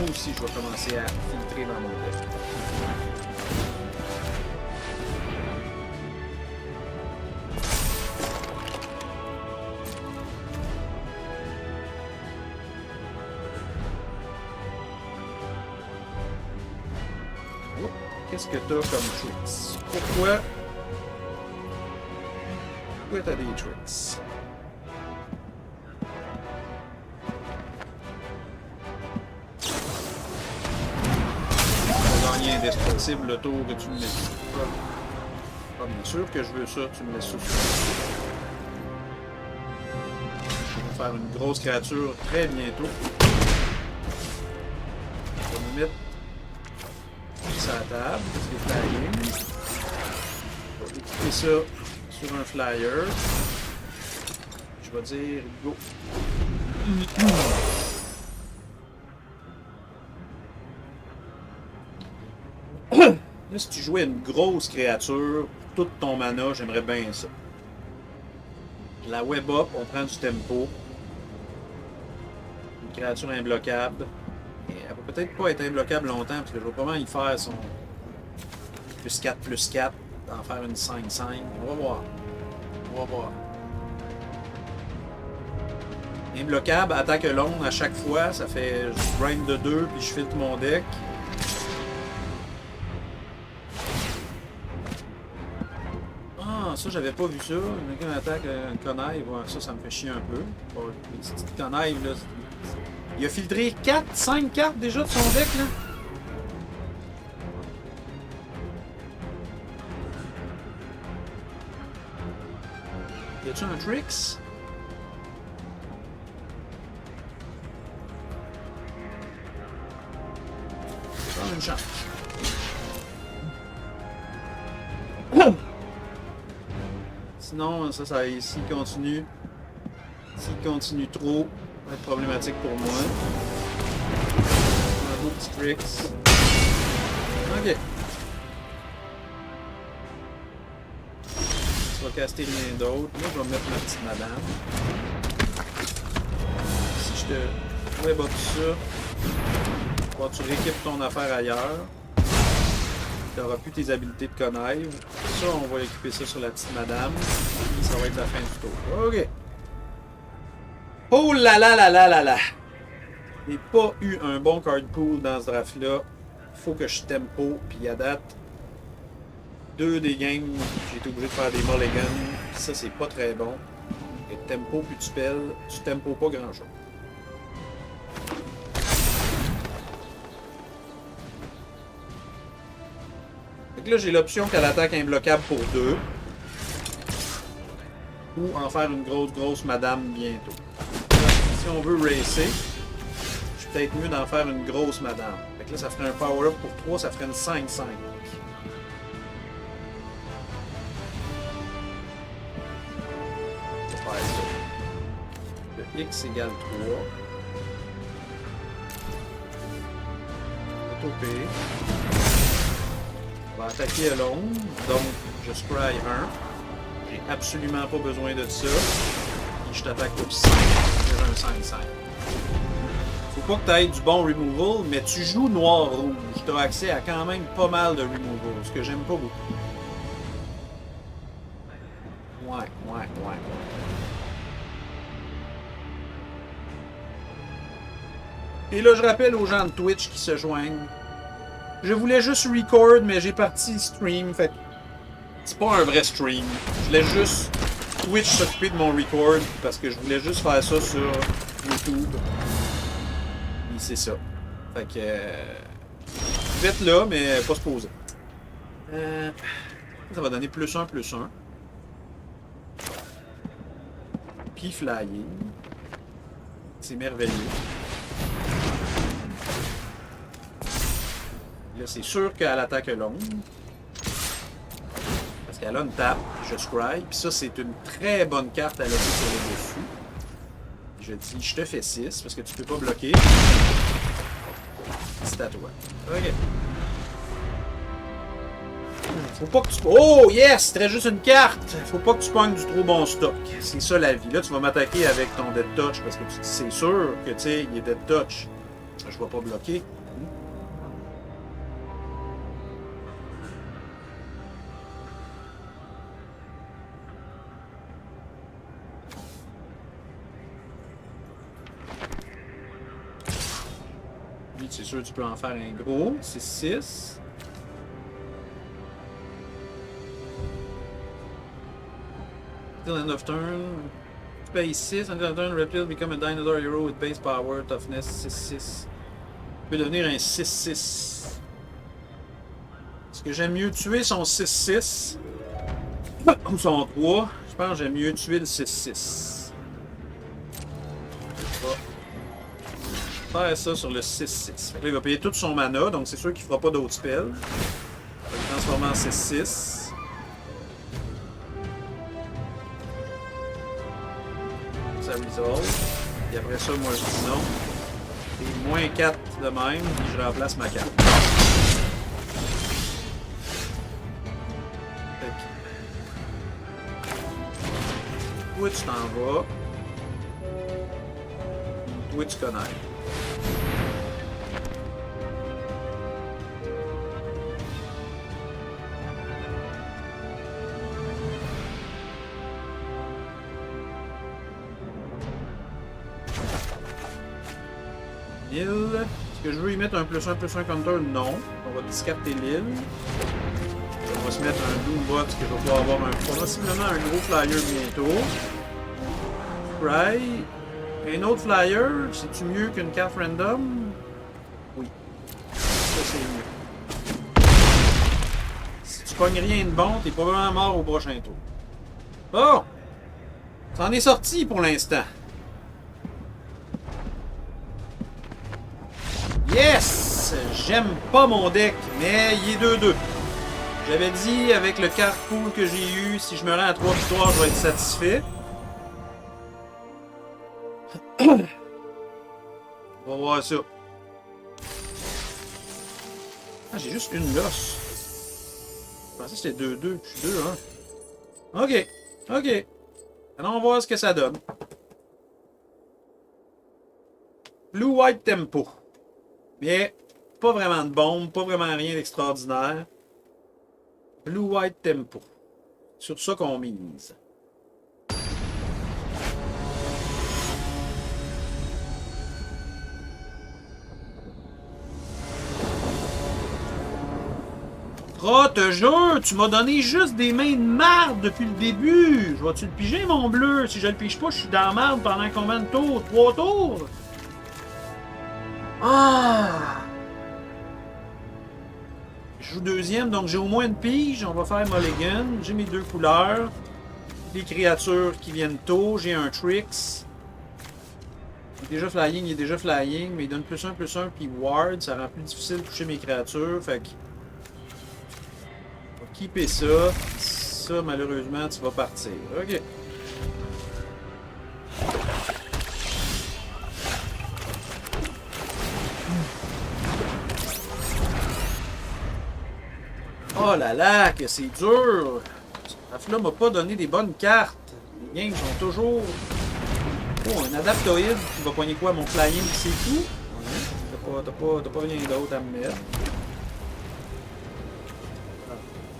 Moi aussi, je vais commencer à filtrer dans mon deck. Oh, qu'est-ce que t'as comme tricks? Pourquoi t'as des tricks? Indestructible le tour que tu me mets. Ah, bien sûr que je veux ça, tu me mets ça. Je vais faire une grosse créature très bientôt. Je vais me mettre sur la table, c'est flying. Je vais équiper ça sur un flyer. Je vais dire go. Là, si tu jouais une grosse créature, toute ton mana, j'aimerais bien ça. La web up, on prend du tempo. Une créature imbloquable. Et elle va peut-être pas être imbloquable longtemps, parce que je vais probablement y faire son +4/+4, en faire une 5/5. On va voir. On va voir. Imbloquable, attaque longue à chaque fois, ça fait je grind de 2, puis je filtre mon deck. Ça, j'avais pas vu ça. Quelqu'un attaque une connive, ouais, ça me fait chier un peu. Bon, une petite connive, là. Il a filtré 4-5 cartes déjà de son deck, là. Y a-tu un tricks? Je vais prendre une chance. Sinon, ça s'il continue trop, ça va être problématique pour moi. Un beau petit tricks. Ok. Tu vas caster rien d'autre. Moi, je vais mettre ma petite madame. Si je te web up ça, tu rééquipes ton affaire ailleurs. Tu n'auras plus tes habiletés de connive. Ça, on va équiper ça sur la petite madame. Et ça va être la fin du tour. Ok. Oh là là là là là là! Je n'ai pas eu un bon card pool dans ce draft-là. Il faut que je tempo. Puis à date, 2 des games, j'ai été obligé de faire des mulligans. Ça, c'est pas très bon. Et tempo, puis tu spells, tu tempo pas grand-chose. Là, j'ai l'option qu'elle attaque imbloquable pour 2. Ou en faire une grosse madame bientôt. Si on veut racer, je suis peut-être mieux d'en faire une grosse madame. Fait que là, ça ferait un power-up pour 3, ça ferait une 5/5. On va faire ça. Le X égale 3. Autopée. On va attaquer à longue, donc je scry 1. J'ai absolument pas besoin de ça. Et je t'attaque pour 5. J'ai un 5/5. Faut pas que tu aies du bon removal, mais tu joues noir-rouge. Tu as accès à quand même pas mal de removal, ce que j'aime pas beaucoup. Ouais. Et là, je rappelle aux gens de Twitch qui se joignent. Je voulais juste record, mais j'ai parti stream, fait c'est pas un vrai stream. Je voulais juste Twitch s'occuper de mon record, parce que je voulais juste faire ça sur YouTube. Et c'est ça. Fait que... vous êtes là, mais pas se poser. Ça va donner +1/+1. puis flying. C'est merveilleux. Là, c'est sûr qu'elle attaque longue. Parce qu'elle a une tape, je scry. Puis ça, c'est une très bonne carte à laisser sur le dessus. Je dis, je te fais 6 parce que tu peux pas bloquer. C'est à toi. Ok. Faut pas que tu... Oh yes! C'était juste une carte! Faut pas que tu pognes du trop bon stock. C'est ça la vie. Là, tu vas m'attaquer avec ton Dead Touch parce que tu dis c'est sûr que tu sais, il est Dead Touch. Je vais pas bloquer. Lui, c'est sûr que tu peux en faire un gros. C'est 6. Till end of turn. Tu payes 6. End of turn, Reptile become a dinosaur hero with base power, toughness 6-6. Tu peux devenir un 6-6. Est-ce que j'aime mieux tuer son 6-6 ou son 3? Je pense que j'aime mieux tuer le 6-6. Je vais faire ça sur le 6-6. Là, il va payer tout son mana, donc c'est sûr qu'il ne fera pas d'autres spells. Il va le transformer en 6-6. Ça resolve. Et après ça, moi je dis non. Et moins 4 de même, puis je remplace ma carte. Toi tu t'en vas. Toi tu connais. L'île. Est-ce que je veux y mettre un +1 counter? Non. On va discarter l'île. On va se mettre un Doombot que je vais pouvoir avoir possiblement un gros flyer bientôt. Fry. Un autre flyer, c'est-tu mieux qu'une carte random? Oui. Ça c'est mieux. Si tu pognes rien de bon, t'es probablement mort au prochain tour. Bon! Ça en est sorti pour l'instant. Yes! J'aime pas mon deck, mais il est 2-2. J'avais dit avec le card pool que j'ai eu, si je me rends à 3 victoires, je vais être satisfait. On va voir ça. Ah, j'ai juste une losse. Je pensais que c'était 2-2. Je suis 2-1. Ok. Ok. Alors, on va voir ce que ça donne. Blue-White Tempo. Mais pas vraiment de bombe, pas vraiment rien d'extraordinaire. Blue-White Tempo. Sur ça qu'on mise. Oh, te jure, tu m'as donné juste des mains de marde depuis le début. Je vais-tu le piger, mon bleu? Si je le pige pas, je suis dans la marde pendant combien de tours? 3 tours? Ah! Je joue deuxième, donc j'ai au moins une pige. On va faire Mulligan. J'ai mes 2 couleurs. Des créatures qui viennent tôt. J'ai un Trix. Il est déjà flying, mais il donne +1 puis Ward. Ça rend plus difficile de toucher mes créatures. Fait que... on va keeper ça. Ça, malheureusement, tu vas partir. Ok. Oh là là, que c'est dur! Afla m'a pas donné des bonnes cartes. Les games sont toujours... Oh, un adaptoïde qui va poigner quoi? Mon flying, c'est tout? T'as pas rien d'autre à me mettre.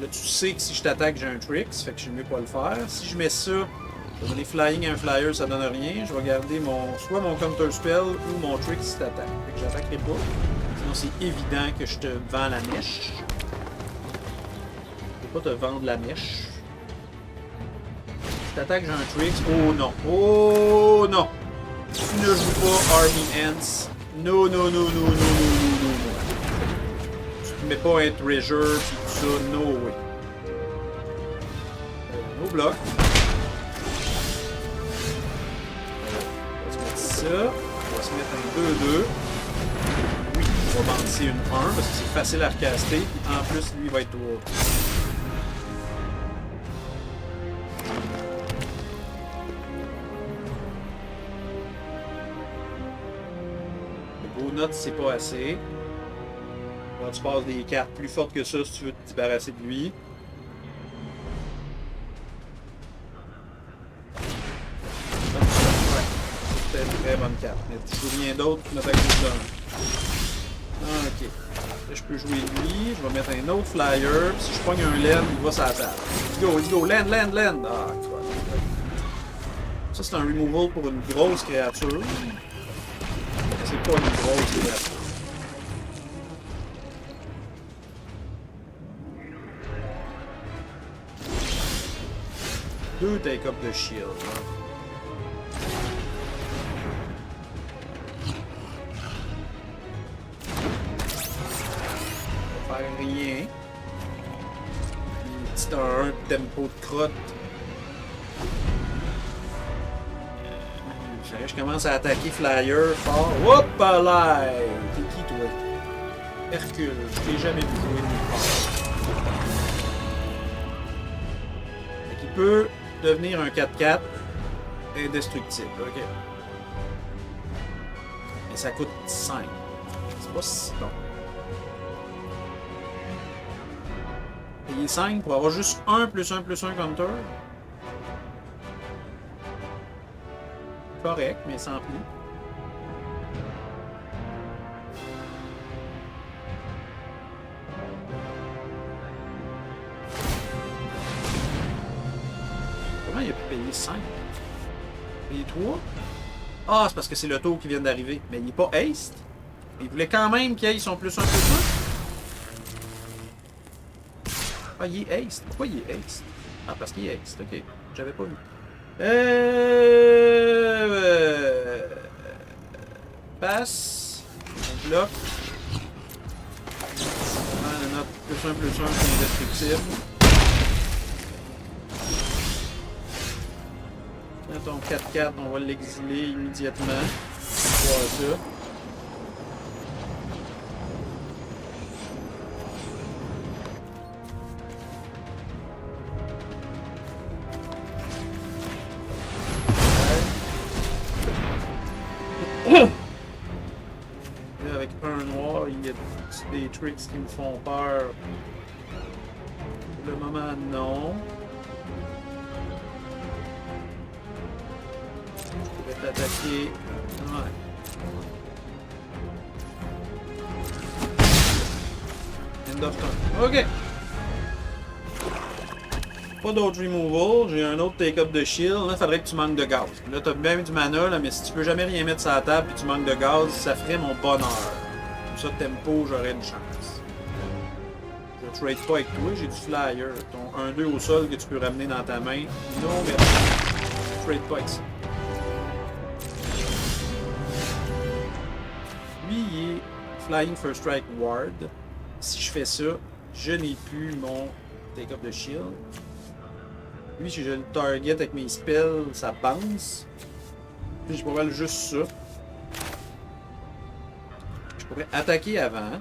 Là, tu sais que si je t'attaque, j'ai un Trix, fait que je suis mieux pas le faire. Si je mets ça, je vais donner flying à un flyer, ça donne rien. Je vais garder soit mon counter spell ou mon Trix si t'attaques. Fait que j'attaquerai pas. Sinon, c'est évident que je te vends la mèche. Je peux pas te vendre la mèche. Si t'attaques, j'ai un Trix. Oh non. Oh non. Tu ne joues pas Army Ants. Non, non, non, non, non, non, non, non, non. Tu te mets pas un Treasure pis tout ça. No way. No bloc. ça. On va se mettre un 2-2. Oui, on va balancer une 1 parce que c'est facile à recaster. En plus, lui, il va être 3. Le beau note, c'est pas assez. Là, tu passes des cartes plus fortes que ça si tu veux te débarrasser de lui. C'est une très bonne carte. Mais je joue rien d'autre que notre acquisition. Ah, ok. Là, je peux jouer lui. Je vais mettre un autre flyer. Si je pogne un land, il va sur la table. Let's go. Land. Ah, quoi. Ça, c'est un removal pour une grosse créature. C'est pas une grosse créature. Deux take-up de shield. Hein. On va faire rien. C'est un tempo de crotte. Je commence à attaquer Flyer fort. Hop là! T'es qui toi? Hercule, je t'ai jamais vu jouer nulle part. Il peut devenir un 4-4 indestructible. Ok. Mais ça coûte 5. C'est pas si bon. Payer 5 pour avoir juste 1+1+1 counter. Correct, mais sans plus. Comment il a pu payer 5? Payer 3? Ah, c'est parce que c'est le tour qui vient d'arriver. Mais il n'est pas haste. Il voulait quand même qu'il ait son +1+1. Ah, il est haste. Pourquoi il est haste? Ah, parce qu'il est haste. Ok, j'avais pas vu. Passe. On bloque. On a notre +1+1 c'est indestructible. Là, ton 4-4, on va l'exiler immédiatement. Voir ça. Là, avec un noir, il y a des tricks qui me font peur. Pour le moment, non. Je pourrais t'attaquer. Ouais. End of turn. Ok. Pas d'autre removal, j'ai un autre take-up de shield. Là, il faudrait que tu manques de gaz. Là, t'as bien du mana, là, mais si tu peux jamais rien mettre sur la table et tu manques de gaz, ça ferait mon bonheur. Comme ça, tempo, j'aurais une chance. Je trade pas avec toi, j'ai du flyer. Ton 1-2 au sol que tu peux ramener dans ta main. Non, mais je trade pas avec ça. Lui, il est Flying First Strike Ward. Si je fais ça, je n'ai plus mon take-up de shield. Lui, si je le target avec mes spells, ça bounce. Puis je pourrais juste ça. Je pourrais attaquer avant.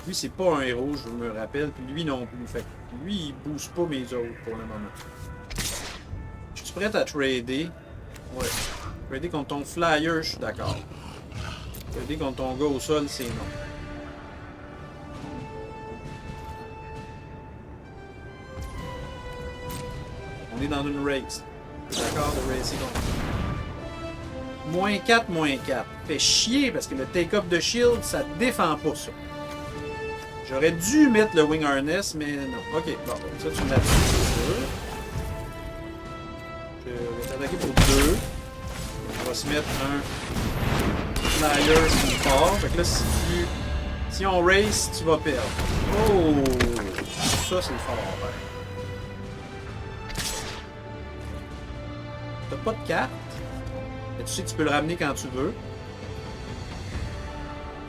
Lui, c'est pas un héros, je me rappelle. Puis lui non plus. Fait que lui, il booste pas mes autres pour le moment. Je suis prêt à trader. Ouais. Trader contre ton flyer, je suis d'accord. Trader contre ton gars au sol, c'est non. On est dans une race. Je suis d'accord de racer contre. -4, -4. Fait chier parce que le take-up de shield, ça défend pas ça. J'aurais dû mettre le Wing Harness, mais non. Ok, bon, ça tu m'as dit, c'est sûr. Je vais t'attaquer pour 2. On va se mettre un flyer plus fort. Fait que là, si on race, tu vas perdre. Oh! Ça, c'est fort, ben. T'as pas de carte. Mais tu sais que tu peux le ramener quand tu veux.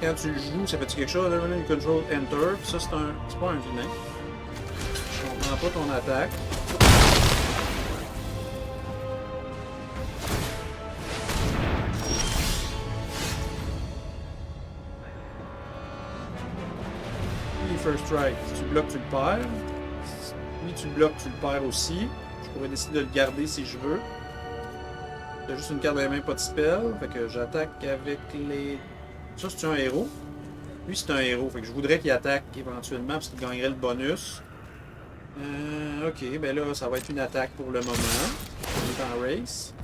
Quand tu le joues, ça fait-tu quelque chose? Là, you control enter. Puis ça, c'est pas un vilain. Je comprends pas ton attaque. first strike. Si tu bloques, tu le perds. Si tu bloques, tu le perds aussi. Je pourrais décider de le garder si je veux. T'as juste une carte de la main, pas de spell. Fait que j'attaque avec les... Ça, c'est un héros. Lui, c'est un héros. Fait que je voudrais qu'il attaque éventuellement parce qu'il gagnerait le bonus. Ok, ben là, ça va être une attaque pour le moment. On est en race.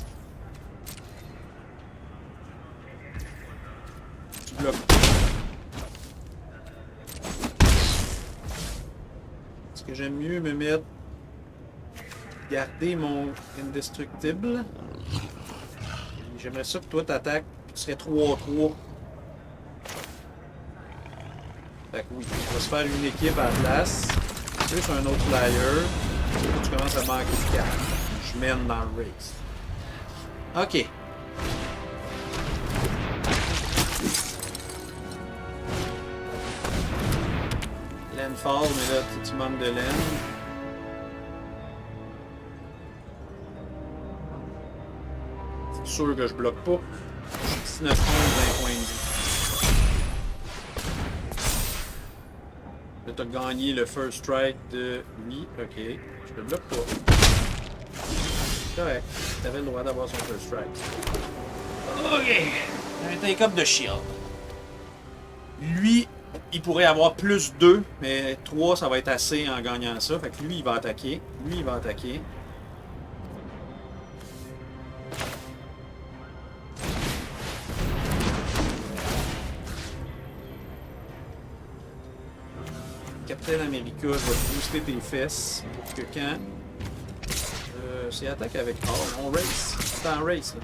Tu bloques. Est-ce que j'aime mieux me mettre... Garder mon indestructible. J'aimerais ça que toi t'attaques. Tu serais 3-3. Fait que oui, on va se faire une équipe à la place. Plus un autre flyer. Tu commences à manquer de cartes. Je mène dans le race. Ok. Landfall, mais là tu manques de laine. C'est sûr que je bloque pas. 19 points d'un point de vue. Là, t'as gagné le first strike de lui. Ok. Je te bloque pas. Correct. T'avais le droit d'avoir son first strike. Ok. Un take-up de shield. Lui, il pourrait avoir plus 2, mais 3, ça va être assez en gagnant ça. Fait que lui, il va attaquer. Lui, il va attaquer. Captain America, je vais te booster tes fesses pour que quand... c'est attaque avec... Oh, on race. C'est en race, là.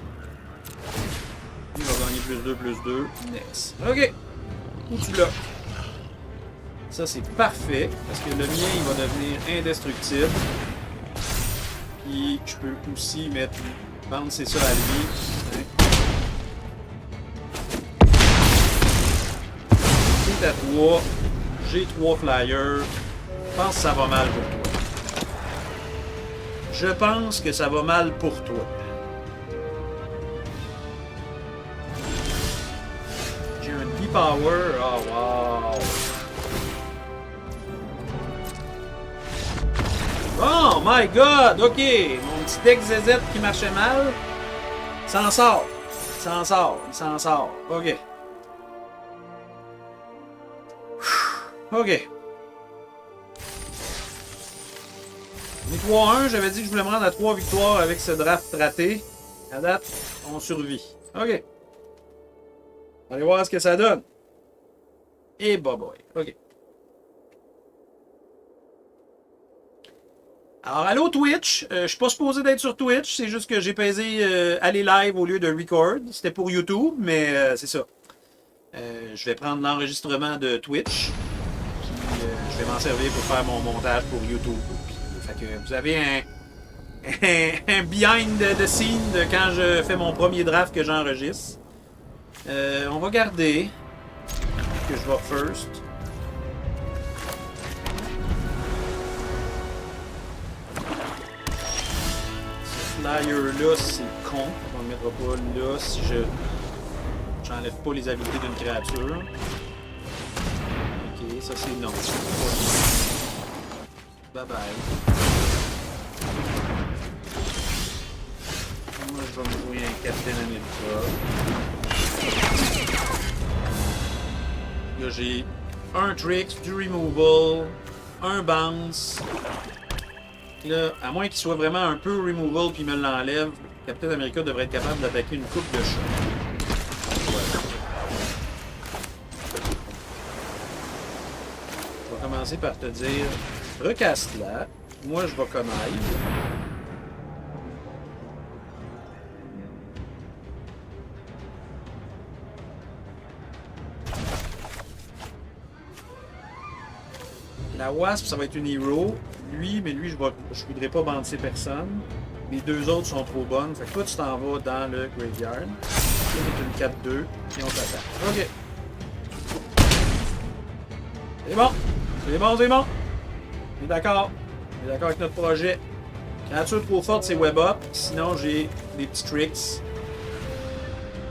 Lui, il va gagner plus 2, plus 2. Next. Ok. Où tu bloques? Ça, c'est parfait, parce que le mien, il va devenir indestructible. Puis, je peux aussi mettre... Bouncer ça à lui. C'est à 3. J'ai 3 flyers. Je pense que ça va mal pour toi. Je pense que ça va mal pour toi. J'ai un B-Power. Oh, wow. Oh my god! Ok! Mon petit deck ZZ qui marchait mal. Il s'en sort. Il s'en sort. Il s'en sort. Ok. Ok. On est 3-1. J'avais dit que je voulais me rendre à 3 victoires avec ce draft raté. À date, on survit. Ok. Allez voir ce que ça donne. Et bye bye. Ok. Alors, allô Twitch. Je suis pas supposé d'être sur Twitch. C'est juste que j'ai pesé aller live au lieu de record. C'était pour YouTube, mais c'est ça. Je vais prendre l'enregistrement de Twitch. Je vais m'en servir pour faire mon montage pour YouTube. Fait que vous avez un behind the scene de quand je fais mon premier draft que j'enregistre. On va garder que je vais first. Ce flyer là, c'est con. On ne le mettra pas là si j'enlève pas les habiletés d'une créature. Ok, ça c'est non. Bye bye. Moi je vais me jouer un Captain America. Là j'ai un trick, du removal, un bounce. Là, à moins qu'il soit vraiment un peu removal puis me l'enlève, Captain America devrait être capable d'attaquer une coupe de choc. Voilà. Je vais commencer par te dire, recasse-la. Moi je vais connaître. La Wasp, ça va être une hero. Lui, mais lui, je voudrais pas bandir personne. Les deux autres sont trop bonnes. Fait que toi, tu t'en vas dans le graveyard. Là, c'est une 4-2. Et on t'attaque. Ok. C'est bon. C'est bon, c'est bon. On est d'accord. On est d'accord avec notre projet. Créature trop forte, c'est web up. Sinon, j'ai des petits tricks.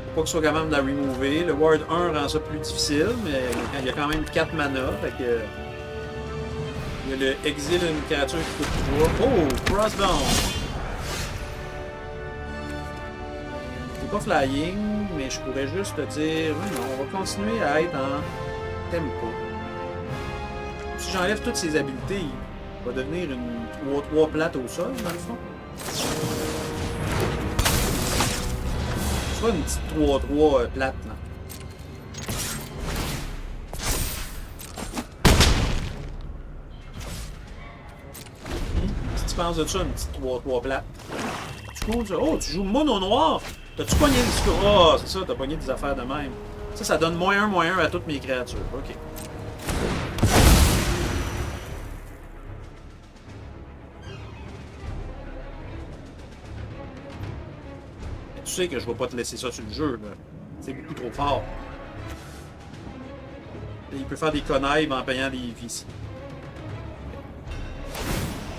Faut pas que ce soit capable de la remover. Le Ward 1 rend ça plus difficile, mais il y a quand même 4 mana. Fait que Il y a le exil d'une créature qui coûte 3. Oh, crossbow! C'est pas flying, mais je pourrais juste te dire, non, on va continuer à être en tempo. Si j'enlève toutes ses habiletés, il va devenir une 3-3 plate au sol, dans le fond. C'est pas une petite 3-3 plate, là. Qu'est-ce que tu penses de ça, une petite 3-3 plate? C'est cool, ça. Oh, tu joues mono noir! T'as-tu pogné des discours? Ah, c'est ça, t'as pogné des affaires de même. Ça donne -1/-1 à toutes mes créatures. Ok. Tu sais que je vais pas te laisser ça sur le jeu, là. C'est beaucoup trop fort. Et il peut faire des conneries en payant des vies.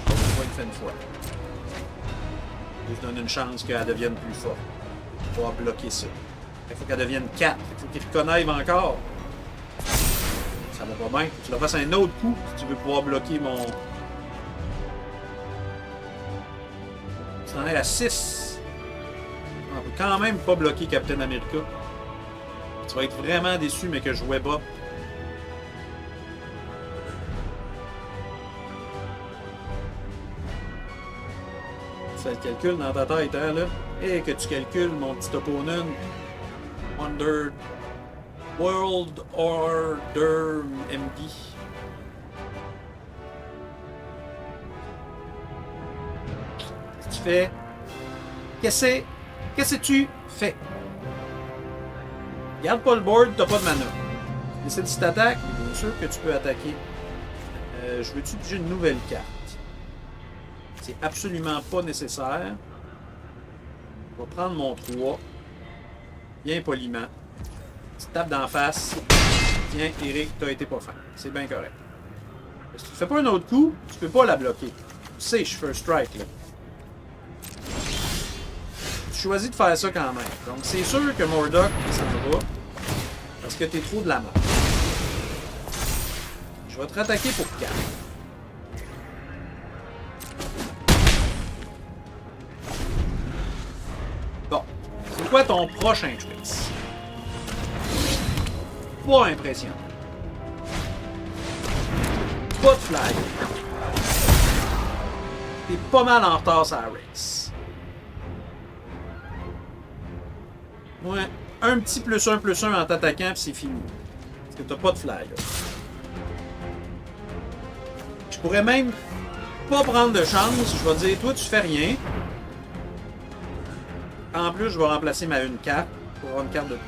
On va le faire une fois. Je lui donne une chance qu'elle devienne plus forte. On va bloquer ça. Il faut qu'elle devienne 4. Il faut qu'il reconnaisse encore. Ça va pas bien. Tu la fasses un autre coup si tu veux pouvoir bloquer mon... Tu t'en es à 6. On peut quand même pas bloquer Captain America. Tu vas être vraiment déçu, mais que je jouais pas. Tu fais le calcul dans ta tête, hein, là? Et que tu calcules, mon petit opponent. World Order MD. Qu'est-ce que tu fais? Qu'est-ce que tu fais? Garde pas le board, t'as pas de mana. Essaie de t'attaquer, bien sûr que tu peux attaquer. Je veux utiliser une nouvelle carte. C'est absolument pas nécessaire. Je vais prendre mon 3. Bien poliment. Tu tapes d'en face. Tiens, Eric, t'as été pas fin. C'est bien correct. Si tu fais pas un autre coup, tu peux pas la bloquer. Tu sais, je fais un strike, là. Tu choisis de faire ça quand même. Donc, c'est sûr que Murdoch s'en va. Parce que t'es trop de la mort. Je vais te rattaquer pour 4. Bon. C'est quoi ton prochain twist? Pas impressionnant. Pas de flag. T'es pas mal en retard sur la race. Ouais, un petit +1/+1 en t'attaquant pis c'est fini. Parce que t'as pas de flag. Là. Je pourrais même pas prendre de chance. Je vais te dire, toi tu fais rien. En plus, je vais remplacer ma une carte pour avoir une carte de plus.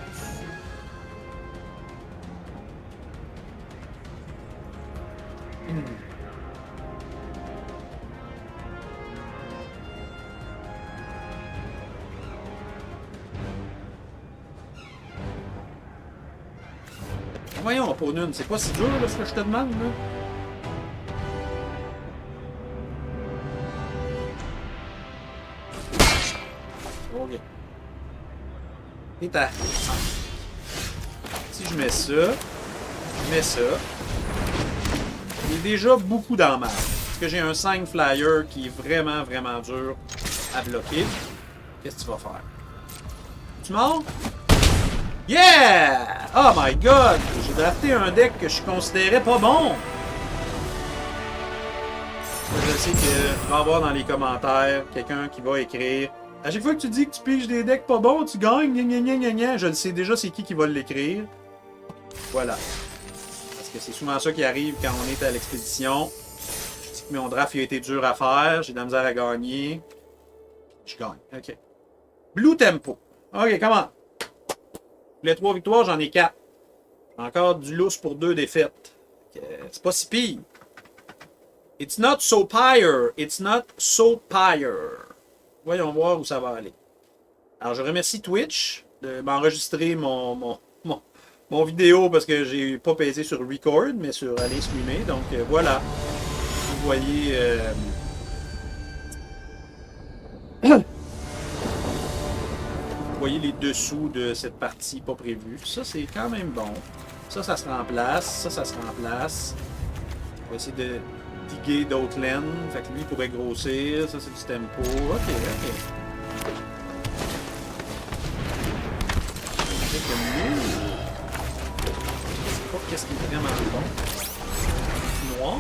Voyons, opponent, c'est pas si dur là, ce que je te demande là. Ok. Et ta... Si je mets ça, il est déjà beaucoup dans ma. Parce que j'ai un 5 flyer qui est vraiment, vraiment dur à bloquer. Qu'est-ce que tu vas faire? Tu mords? Yeah! Oh my god! J'ai drafté un deck que je considérais pas bon! Je sais que tu vas avoir dans les commentaires quelqu'un qui va écrire. À chaque fois que tu dis que tu piges des decks pas bons, tu gagnes, gna gna gna gna gna. Je le sais déjà c'est qui va l'écrire. Voilà. Parce que c'est souvent ça qui arrive quand on est à l'expédition. Je dis que mon draft il a été dur à faire, j'ai de la misère à gagner. Je gagne. Ok. Blue Tempo. Ok, comment? Les 3 victoires, j'en ai 4. Encore du lousse pour 2 défaites. C'est pas si pire. It's not so pire. It's not so pire. Voyons voir où ça va aller. Alors, je remercie Twitch de m'enregistrer mon vidéo parce que j'ai pas pesé sur record, mais sur aller streamer. Donc, voilà. Vous voyez... Vous voyez les dessous de cette partie pas prévue. Ça, c'est quand même bon. Ça se remplace. Ça se remplace. On va essayer de diguer d'autres laines. Fait que lui, il pourrait grossir. Ça, c'est du tempo. Ok, ok. Fait que lui, je sais pas qu'est-ce qui est vraiment bon. Noir.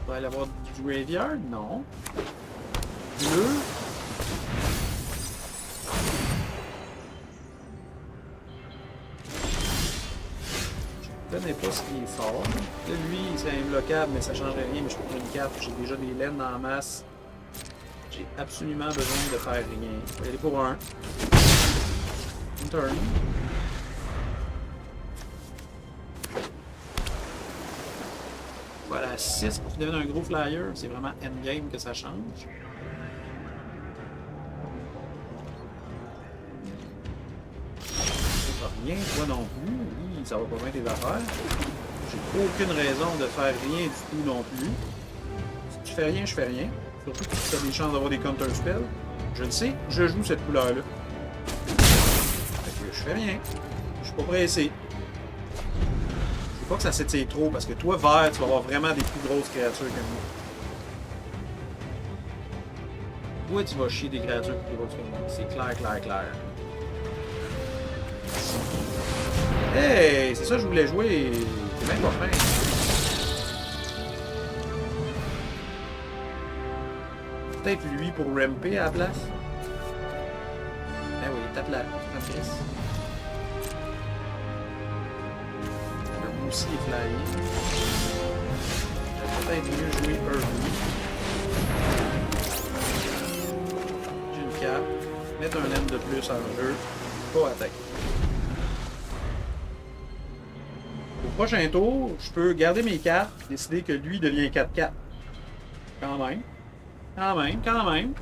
Il va y avoir du graveyard? Non. Bleu. Je connais pas ce qui est fort. Là, lui, c'est imbloquable, mais ça changerait rien. Mais je peux prendre une carte. J'ai déjà des laines en masse. J'ai absolument besoin de faire rien. Je vais aller pour un. Une turn. Voilà, 6 pour qu'il devienne un gros flyer. C'est vraiment endgame que ça change. Rien, toi non plus. Oui, ça va pas bien tes affaires. J'ai aucune raison de faire rien du tout non plus. Si tu fais rien, je fais rien. Surtout si tu as des chances d'avoir des counter spells. Je le sais, je joue cette couleur-là. Fait que je fais rien. Je suis pas pressé. Je veux pas que ça s'étire trop parce que toi, vert, tu vas avoir vraiment des plus grosses créatures que moi. Toi, tu vas chier des créatures plus grosses que moi. C'est clair, clair, clair. Hey, c'est ça que je voulais jouer. C'est même pas fin. Peut-être lui pour ramper à la place. Ben oui, tape la pièce. Le aussi est flyé. J'aurais peut-être mieux jouer Herbie. J'ai une carte. Mettre un laine de plus en jeu. Pas attaquer. Au prochain tour, je peux garder mes cartes et décider que lui devient 4-4. Quand même. Quand même, quand même.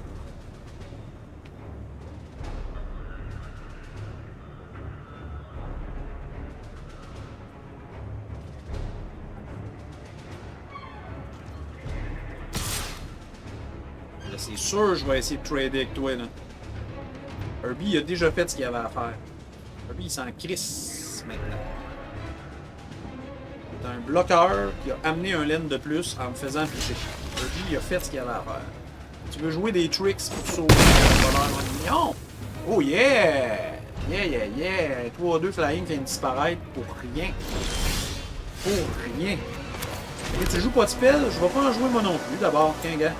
Là, c'est sûr je vais essayer de trader avec toi, là. Herbie, il a déjà fait ce qu'il avait à faire. Herbie, il s'en crisse maintenant. C'est un bloqueur qui a amené un laine de plus en me faisant picher. Herbie, il a fait ce qu'il avait à faire. Tu veux jouer des tricks pour sauver le voleur mignon? Oh yeah! Yeah, yeah, yeah! 3-2 flying vient de disparaître pour rien. Pour rien. Et tu joues pas de spell? Je vais pas en jouer moi non plus d'abord, qu'un gars.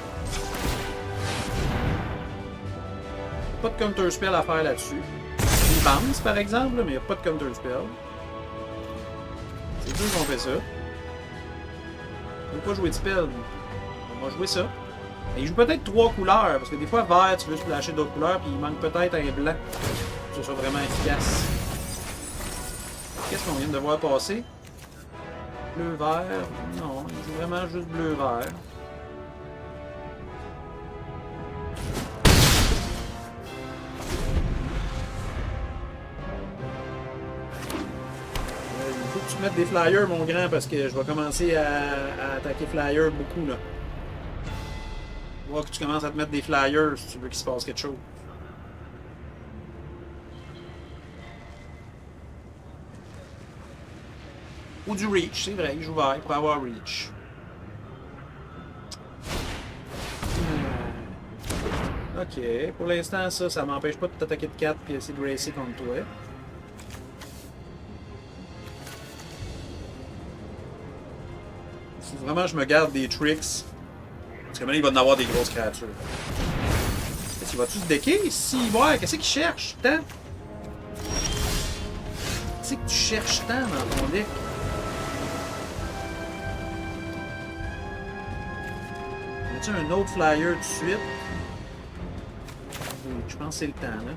Pas de counter spell à faire là-dessus. Des bounce par exemple, mais il n'y a pas de counter spell. C'est sûr qu'on fait ça. Je veux pas jouer de spell. On va jouer ça. Et il joue peut-être 3 couleurs, parce que des fois, vert, tu veux splasher d'autres couleurs, puis il manque peut-être un blanc pour que ce soit vraiment efficace. Qu'est-ce qu'on vient de voir passer? Bleu-vert? Non, il joue vraiment juste bleu-vert. Il faut que tu mettes des flyers, mon grand, parce que je vais commencer à attaquer flyers beaucoup, là. Je vois que tu commences à te mettre des flyers si tu veux qu'il se passe quelque chose. Ou du reach, c'est vrai, il joue vert pour avoir reach. Ok, pour l'instant, ça m'empêche pas de t'attaquer de 4 et essayer de racer contre toi. Faut vraiment que je me garde des tricks. Parce que maintenant, il va en avoir des grosses créatures. Est-ce qu'il va-tu se decker? Si, ouais, qu'est-ce qu'il cherche? Tant? Qu'est-ce que tu cherches tant dans ton deck? As-tu un autre flyer tout de suite? Oui, je pense que c'est le temps, là.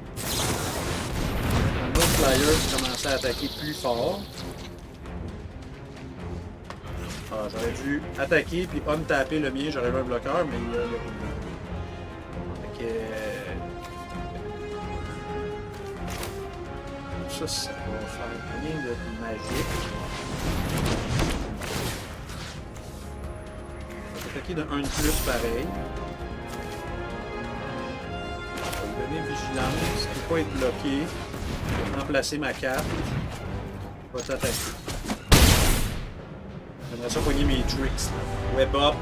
Un autre flyer qui commençait à attaquer plus fort. Ah, j'aurais dû attaquer puis untapper le mien, j'aurais eu un bloqueur, mais il y a... Ça va faire rien de magique. Je vais attaquer de 1 de plus pareil. Je vais lui donner vigilance, il ne peut pas être bloqué. Je vais remplacer ma carte. Je vais t'attaquer. J'aimerais ça poigner mes tricks. Là. Web up.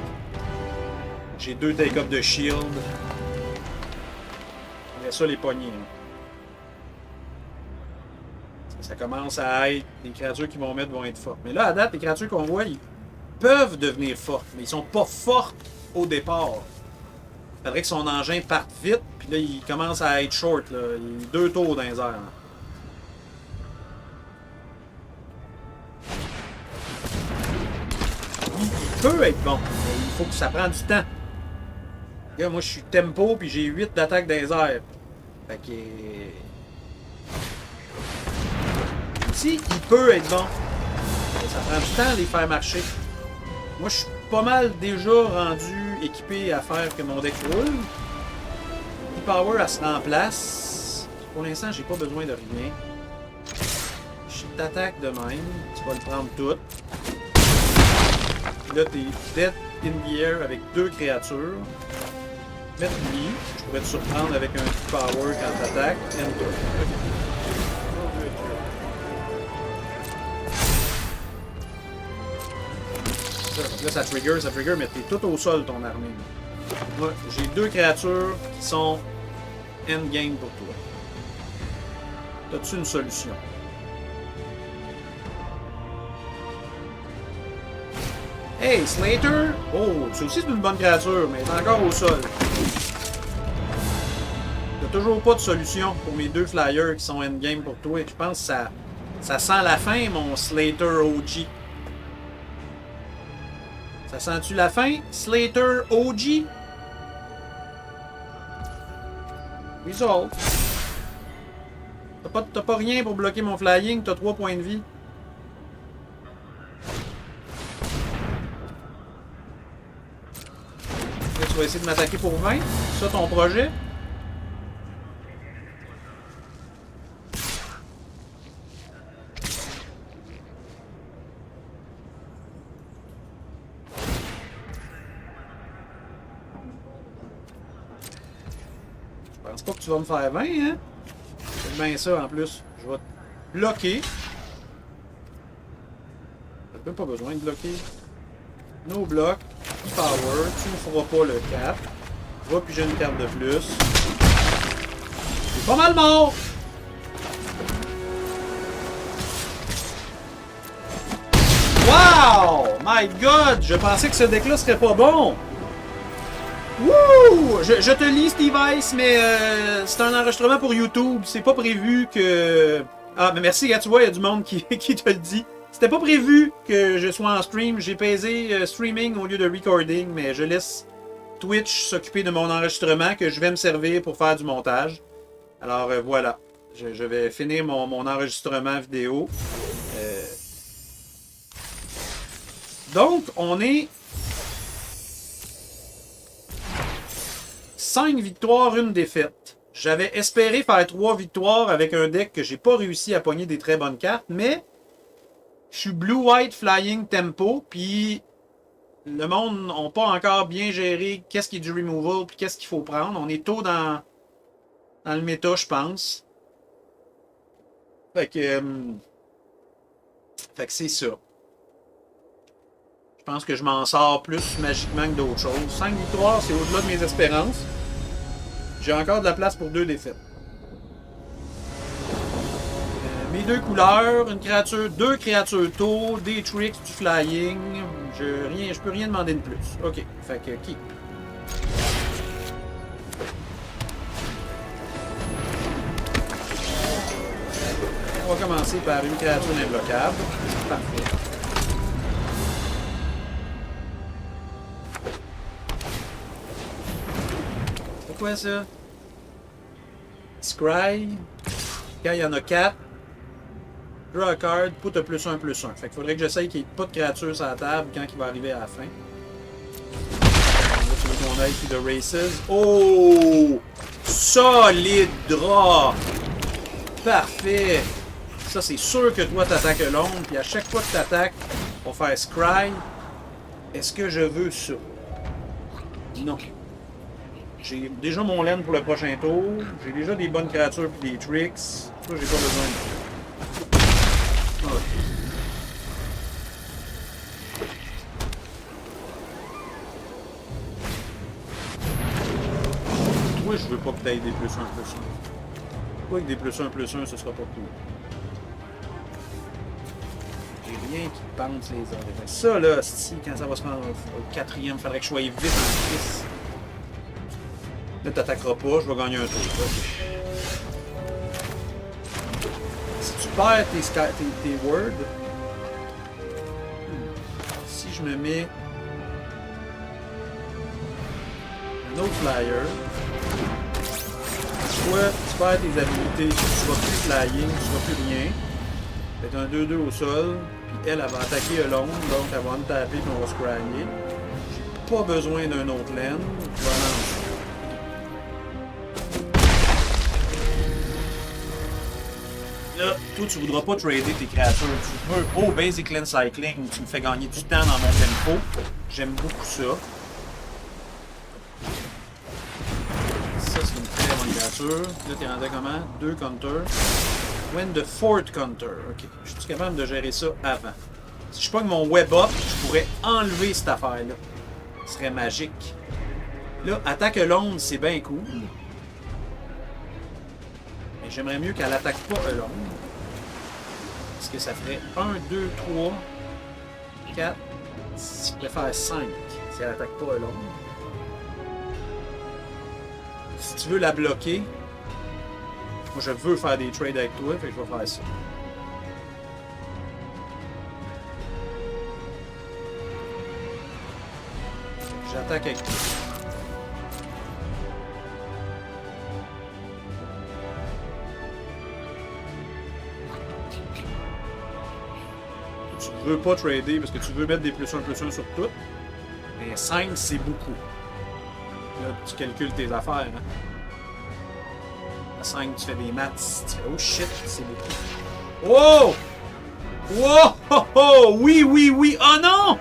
J'ai 2 take-up de shield. On va ça les poignées. Ça commence à être... Les créatures qu'ils vont mettre vont être fortes. Mais là, à date, les créatures qu'on voit, ils peuvent devenir fortes. Mais ils sont pas fortes au départ. Il faudrait que son engin parte vite. Puis là, il commence à être short. Là. Il est 2 tours dans les airs. Là. Il peut être bon. Mais il faut que ça prenne du temps. Là, moi, je suis tempo. Puis j'ai 8 d'attaque dans les airs. Fait que... Ici, il peut être bon. Mais ça prend du temps à les faire marcher. Moi, je suis pas mal déjà rendu équipé à faire que mon deck roule. Power, elle se remplace. Pour l'instant, j'ai pas besoin de rien. Je t'attaque de même. Tu vas le prendre tout. Là, t'es dead in the air avec 2 créatures. Mettre lui. Je pourrais te surprendre avec un power quand t'attaques. Enter. Là, ça trigger, mais t'es tout au sol, ton armée. Moi, j'ai 2 créatures qui sont endgame pour toi. T'as-tu une solution? Hey, Slater! Oh, ça aussi c'est une bonne créature, mais elle est encore au sol. T'as toujours pas de solution pour mes 2 flyers qui sont endgame pour toi. Je pense que ça sent la fin, mon Slater OG. Ça sent-tu la fin? Slater OG? Resolve. T'as pas rien pour bloquer mon flying, t'as 3 points de vie. Là, tu vas essayer de m'attaquer pour 20? C'est ça ton projet? Je pense pas que tu vas me faire 20, hein? C'est bien ça en plus. Je vais te bloquer. T'as même pas besoin de bloquer. No block. Power. Tu ne feras pas le 4. Va piger une carte de plus. C'est pas mal mort! Wow! My God! Je pensais que ce deck-là serait pas bon! Wouh! Je te lis, Steve Ice, mais c'est un enregistrement pour YouTube. C'est pas prévu que... Ah, mais merci, tu vois, il y a du monde qui te le dit. C'était pas prévu que je sois en stream. J'ai pesé streaming au lieu de recording, mais je laisse Twitch s'occuper de mon enregistrement que je vais me servir pour faire du montage. Alors voilà. Je vais finir mon enregistrement vidéo. Donc, on est... 5 victoires, 1 défaite. J'avais espéré faire 3 victoires avec un deck que j'ai pas réussi à pogner des très bonnes cartes, mais je suis Blue-White Flying Tempo, puis le monde n'a pas encore bien géré qu'est-ce qui est du removal, puis qu'est-ce qu'il faut prendre. On est tôt dans le méta, je pense. Fait que c'est ça. Je pense que je m'en sors plus magiquement que d'autres choses. 5 victoires, c'est au-delà de mes espérances. J'ai encore de la place pour 2 défaites. Mes 2 couleurs, une créature, 2 créatures tôt, des tricks, du flying. Je peux rien demander de plus. Ok, fait que keep. On va commencer par une créature imbloquable. Parfait. C'est quoi ça? Scry. Quand il y en a 4, draw a card, put a +1/+1. Fait qu'il faudrait que j'essaye qu'il n'y ait pas de créature sur la table quand il va arriver à la fin. Là, tu veux qu'on aille to the races. Oh! Solide draw! Parfait! Ça, c'est sûr que toi, t'attaques l'ombre, puis à chaque fois que t'attaques, on va faire Scry. Est-ce que je veux ça? Non. J'ai déjà mon laine pour le prochain tour. J'ai déjà des bonnes créatures et des tricks. Ça, j'ai pas besoin de ça. Moi, je veux pas que tu aies des plus 1, plus 1. Pourquoi avec des plus 1, plus 1, ce sera pas cool? J'ai rien qui pense les oreilles. Ça, là, si, quand ça va se rendre au 4e, faudrait que je sois vite en crise. Là, t'attaqueras pas, je vais gagner un tour. Okay. Si tu perds tes words, si je me mets un autre flyer, soit tu perds tes habilités, tu vas plus flyer, tu vas plus rien. C'est un 2-2 au sol, puis elle va attaquer alone, donc elle va me taper et on va scragner. J'ai pas besoin d'un autre laine, je vais lancer. Là, toi, tu voudras pas trader tes créatures. Tu veux, oh, Basic Land Cycling, tu me fais gagner du temps dans mon tempo. J'aime beaucoup ça. Ça, c'est une très bonne créature. Là, t'es rendu à comment? 2 counters. When the fourth counter. Ok, je suis capable de gérer ça avant. Si je pogne mon web up, je pourrais enlever cette affaire-là. Ce serait magique. Là, attaque alone, c'est bien cool. Mais j'aimerais mieux qu'elle attaque pas alone. Parce que ça ferait 1, 2, 3, 4. Je pourrais faire 5 si elle attaque pas alone. Si tu veux la bloquer, moi je veux faire des trades avec toi, fait que je vais faire ça. J'attaque avec toi. Tu veux pas trader parce que tu veux mettre des plus 1 sur tout. Mais 5 c'est beaucoup. Là, tu calcules tes affaires. Hein? À 5, tu fais des maths. Tu fais oh shit, c'est beaucoup. Oh! Wow! Oh, oh! Oui, oui, oui! Oh non!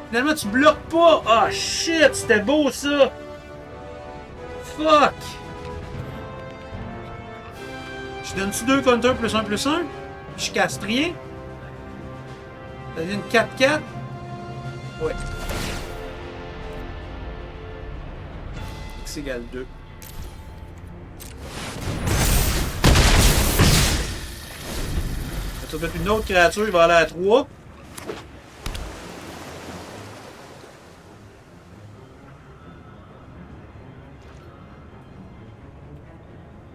Finalement, tu bloques pas! Ah shit! C'était beau ça! Fuck! Je donne-tu 2 counters plus 1 plus 1? Je casse rien? Ça devient une 4-4? Ouais. X égale 2. Ça va être une autre créature, il va aller à 3.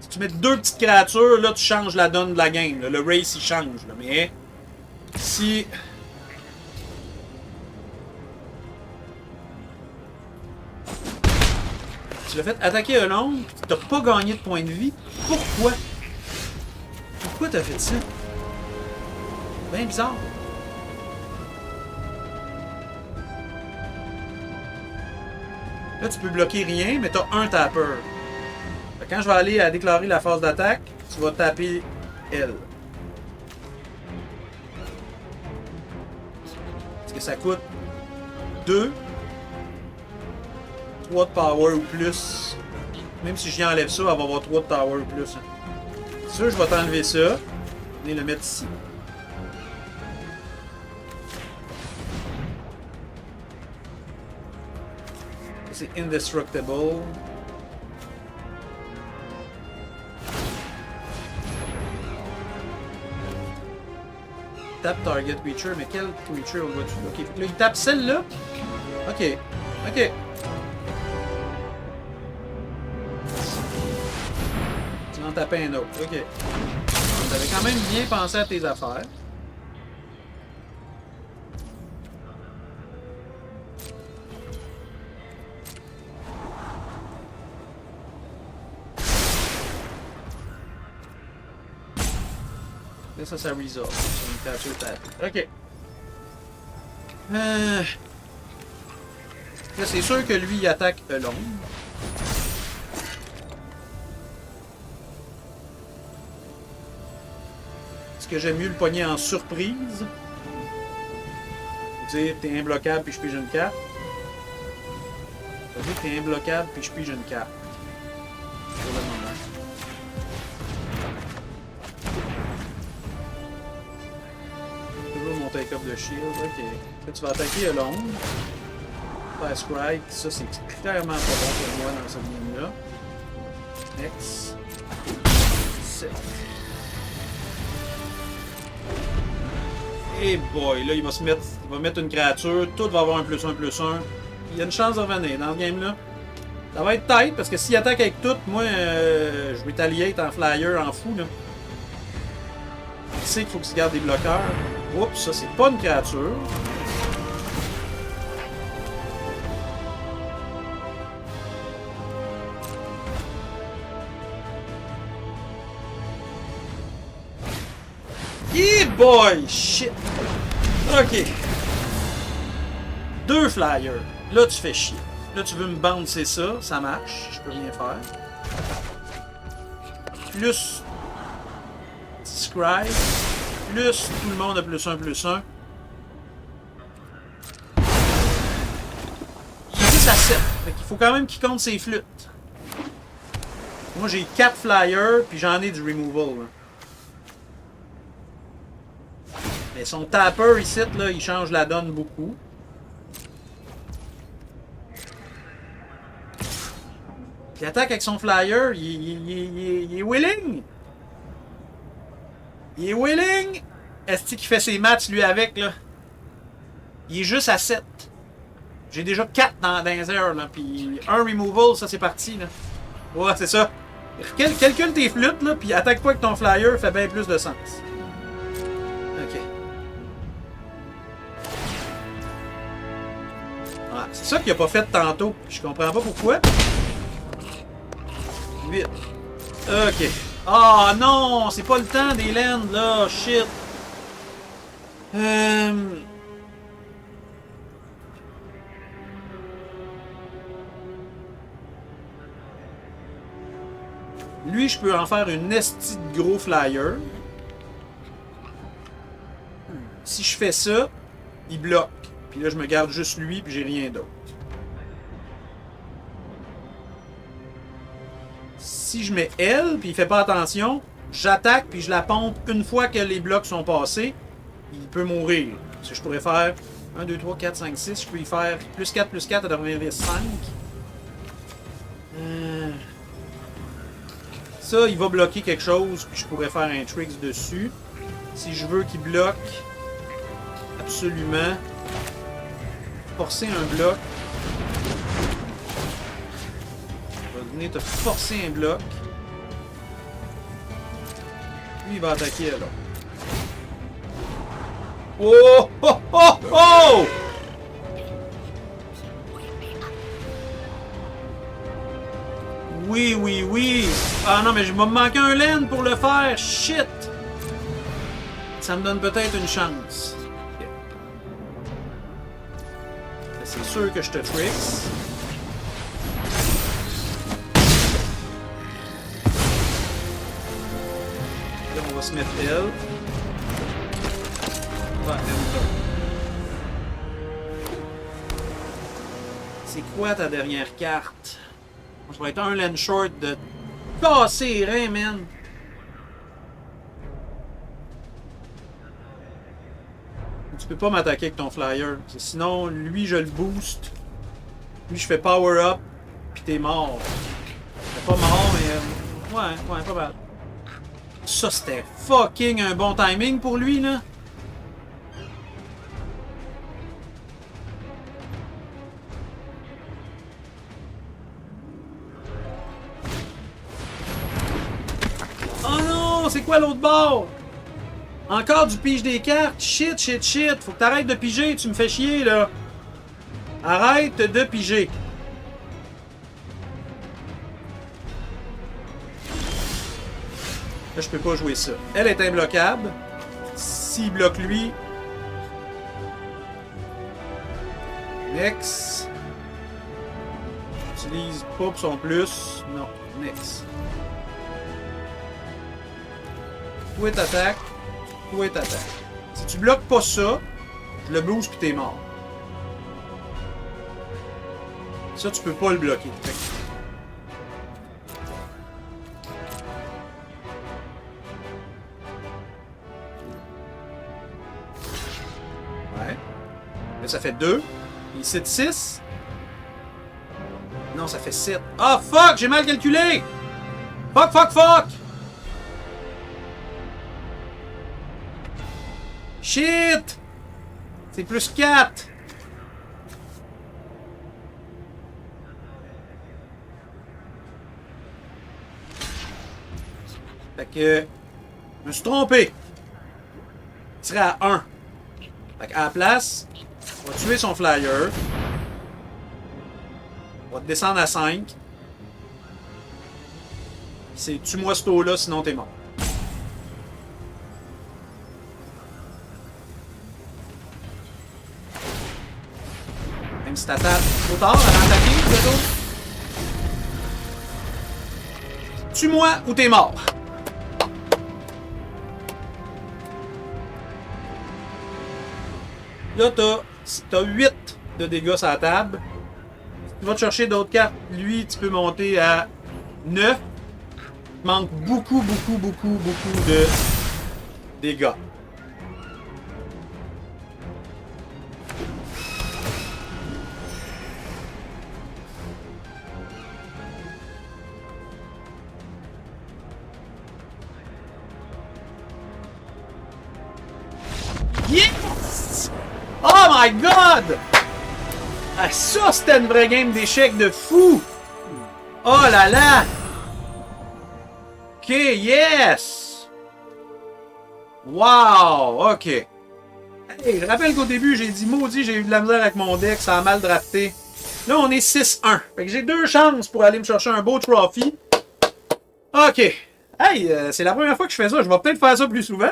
Si tu mets 2 petites créatures, là tu changes la donne de la game. Là. Le race il change. Là. Mais si... Tu l'as fait attaquer un long, t'as pas gagné de points de vie. Pourquoi? Pourquoi t'as fait ça? Bien bizarre. Là, tu peux bloquer rien, mais t'as un tapper. Quand je vais aller à déclarer la phase d'attaque, tu vas taper elle. Parce que ça coûte 2, 3 de power ou plus. Même si je viens enlève ça, elle va avoir 3 de power ou plus. Ça, je vais t'enlever ça. Et le mettre ici. C'est indestructible. Tap target creature, mais quelle creature on va tuer? Ok, là, il tape celle-là. Ok, ok. Tu vas en taper un autre, ok. Tu avais quand même bien pensé à tes affaires. Là, ça resolve. C'est une créature tapée. Ok. Là, c'est sûr que lui, il attaque long. Est-ce que j'aime mieux le pogner en surprise? Dire t'es imbloquable puis je pige une carte. Ça veut dire que t'es imbloquable puis je pige une carte. Pour le moment. Toujours mon take-up de shield. Ok. Là, tu vas attaquer à long. Faire Scry. Ça, c'est clairement pas bon pour moi dans cette game-là. Next. 7. Et boy, là, il va mettre une créature. Tout va avoir un +1/+1. Il y a une chance de revenir dans ce game-là. Ça va être tight parce que s'il attaque avec tout, moi, je vais t'allier en flyer, en fou, là. Il sait qu'il faut qu'il se garde des bloqueurs. Oups, ça, c'est pas une créature. Yeah boy! Shit! Ok. 2 flyers. Là, tu fais chier. Là, tu veux me bouncer ça. Ça marche. Je peux rien faire. Plus Scribe. Plus tout le monde a +1/+1. J'ai 10 à 7. Fait qu'il faut quand même qu'il compte ses flûtes. Moi, j'ai 4 flyers, puis j'en ai du removal. Là. Mais son tapper ici, là, il change la donne beaucoup. Il attaque avec son flyer, il est willing! Il est willing! Est-ce qu'il fait ses matchs, lui, avec, là? Il est juste à 7. J'ai déjà 4 dans les airs, là, puis un removal, ça, c'est parti, là. Ouais, c'est ça. Calcule tes flûtes, là, puis attaque-toi avec ton flyer, fait bien plus de sens. Ok. Ah, c'est ça qu'il a pas fait tantôt. Je comprends pas pourquoi. 8. Ok. Ah oh, non, c'est pas le temps des lands là, shit. Lui, je peux en faire une esti de gros flyer. Si je fais ça, il bloque. Puis là, je me garde juste lui, puis j'ai rien d'autre. Si je mets elle, puis il fait pas attention, j'attaque, puis je la pompe une fois que les blocs sont passés, il peut mourir. Parce que je pourrais faire 1, 2, 3, 4, 5, 6. Je peux y faire +4/+4 à devenir 5. Ça, il va bloquer quelque chose, puis je pourrais faire un tricks dessus. Si je veux qu'il bloque, absolument, forcer un bloc. Il va venir te forcer un bloc. Lui, il va attaquer là. Oh! Oh! Oh! Oh! Oui, oui, oui! Ah non, mais je vais me manquer un land pour le faire! Shit! Ça me donne peut-être une chance. Okay. C'est sûr que je te tricks. Là, on va se mettre elle. C'est quoi ta dernière carte? Ça va être un land short de casser les reins, man. Tu peux pas m'attaquer avec ton flyer. Sinon, lui, je le boost. Lui, je fais power up. Puis t'es mort. T'es pas mort, mais... ouais, pas mal. Ça, c'était fucking un bon timing pour lui, là. Oh non, c'est quoi l'autre bord? Encore du pige des cartes? Shit, shit, shit. Faut que t'arrêtes de piger, tu me fais chier, là. Arrête de piger. Là, je peux pas jouer ça. Elle est imbloquable. S'il bloque lui... Next. Utilise pas pour son plus. Non, next. Toi t'attaques. Toi t'attaques. Si tu bloques pas ça, je le boost pis t'es mort. Ça, tu peux pas le bloquer. Ouais. Là, ça fait 2. Ici, 6. Non, ça fait 7. Ah, fuck! J'ai mal calculé! Fuck, fuck, fuck! Shit! C'est plus 4! Fait que... Je me suis trompé. Il serait à 1. Fait qu'à la place, on va tuer son flyer. On va te descendre à 5. C'est tue-moi ce taux-là, sinon t'es mort. Même si t'attaques trop tard avant d'attaquer, plutôt. Tue-moi ou t'es mort. Là, t'as 8 de dégâts sur la table. Si tu vas te chercher d'autres cartes, lui, tu peux monter à 9. Il manque beaucoup de dégâts. Yes! Oh my god! Ah, ça, c'était une vraie game d'échecs de fou! Oh là là! Ok, yes! Wow! Ok. Hey, je rappelle qu'au début, j'ai dit maudit, j'ai eu de la misère avec mon deck, ça a mal drafté. Là, on est 6-1. Fait que j'ai 2 chances pour aller me chercher un beau trophy. Ok. Hey, c'est la première fois que je fais ça. Je vais peut-être faire ça plus souvent.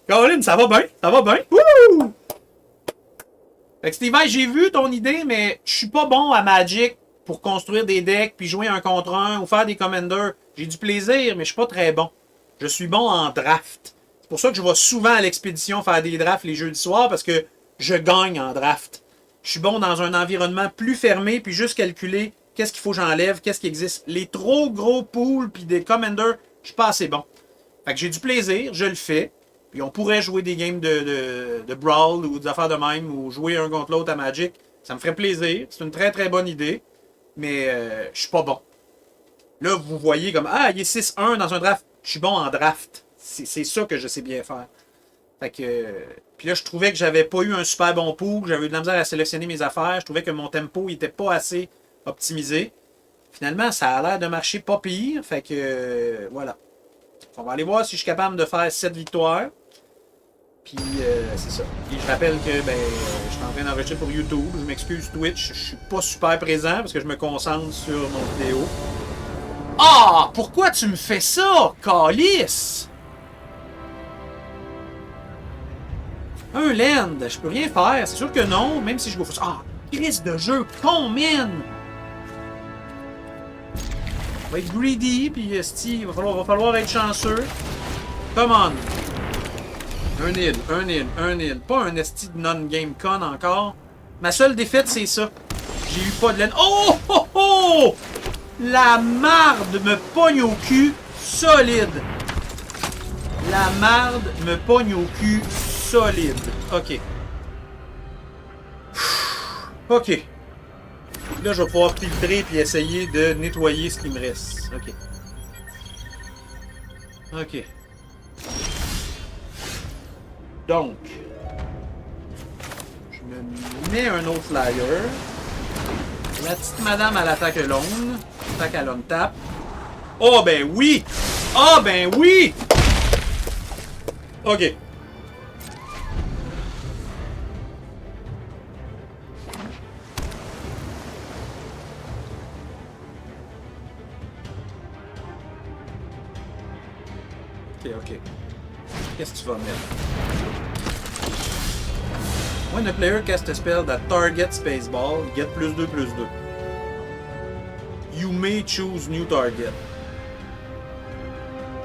Caroline, ça va bien, ça va bien. Wouhou! Fait que Steve, j'ai vu ton idée, mais je suis pas bon à Magic pour construire des decks, puis jouer un contre un, ou faire des commanders. J'ai du plaisir, mais je suis pas très bon. Je suis bon en draft. C'est pour ça que je vais souvent à l'expédition faire des drafts les jeudis soirs, parce que je gagne en draft. Je suis bon dans un environnement plus fermé, puis juste calculer qu'est-ce qu'il faut que j'enlève, qu'est-ce qui existe. Les trop gros pools, puis des commanders, je suis pas assez bon. Fait que j'ai du plaisir, je le fais. Puis on pourrait jouer des games de Brawl ou des affaires de même, ou jouer un contre l'autre à Magic. Ça me ferait plaisir. C'est une très très bonne idée. Mais je suis pas bon. Là, vous voyez comme, ah, il est 6-1 dans un draft. Je suis bon en draft. C'est ça que je sais bien faire. Fait que... puis là, je trouvais que j'avais pas eu un super bon pool. J'avais eu de la misère à sélectionner mes affaires. Je trouvais que mon tempo était pas assez optimisé. Finalement, ça a l'air de marcher pas pire. Fait que... voilà. On va aller voir si je suis capable de faire 7 victoires. Puis c'est ça. Et je rappelle que je suis en train d'enregistrer pour YouTube. Je m'excuse Twitch. Je suis pas super présent parce que je me concentre sur mon vidéo. Ah! Pourquoi tu me fais ça, Calice? Un land. Je peux rien faire. C'est sûr que non. Même si je go. Ah! Crise de jeu. Combien? On va être greedy. Puis il va falloir être chanceux. Come on. Un nil. Pas un esti de non-game con encore. Ma seule défaite, c'est ça. J'ai eu pas de laine. Oh, oh, oh! La marde me pogne au cul solide. La marde me pogne au cul solide. Ok. Ok. Là, je vais pouvoir filtrer puis essayer de nettoyer ce qui me reste. Ok. Ok. Donc, je me mets un autre flyer. La petite madame à l'attaque longue. Attaque à l'on tap. Oh ben oui! Oh ben oui! Ok. Ok. Qu'est-ce que tu vas mettre? When a player casts a spell that targets Spaceball, get +2/+2. You may choose new target.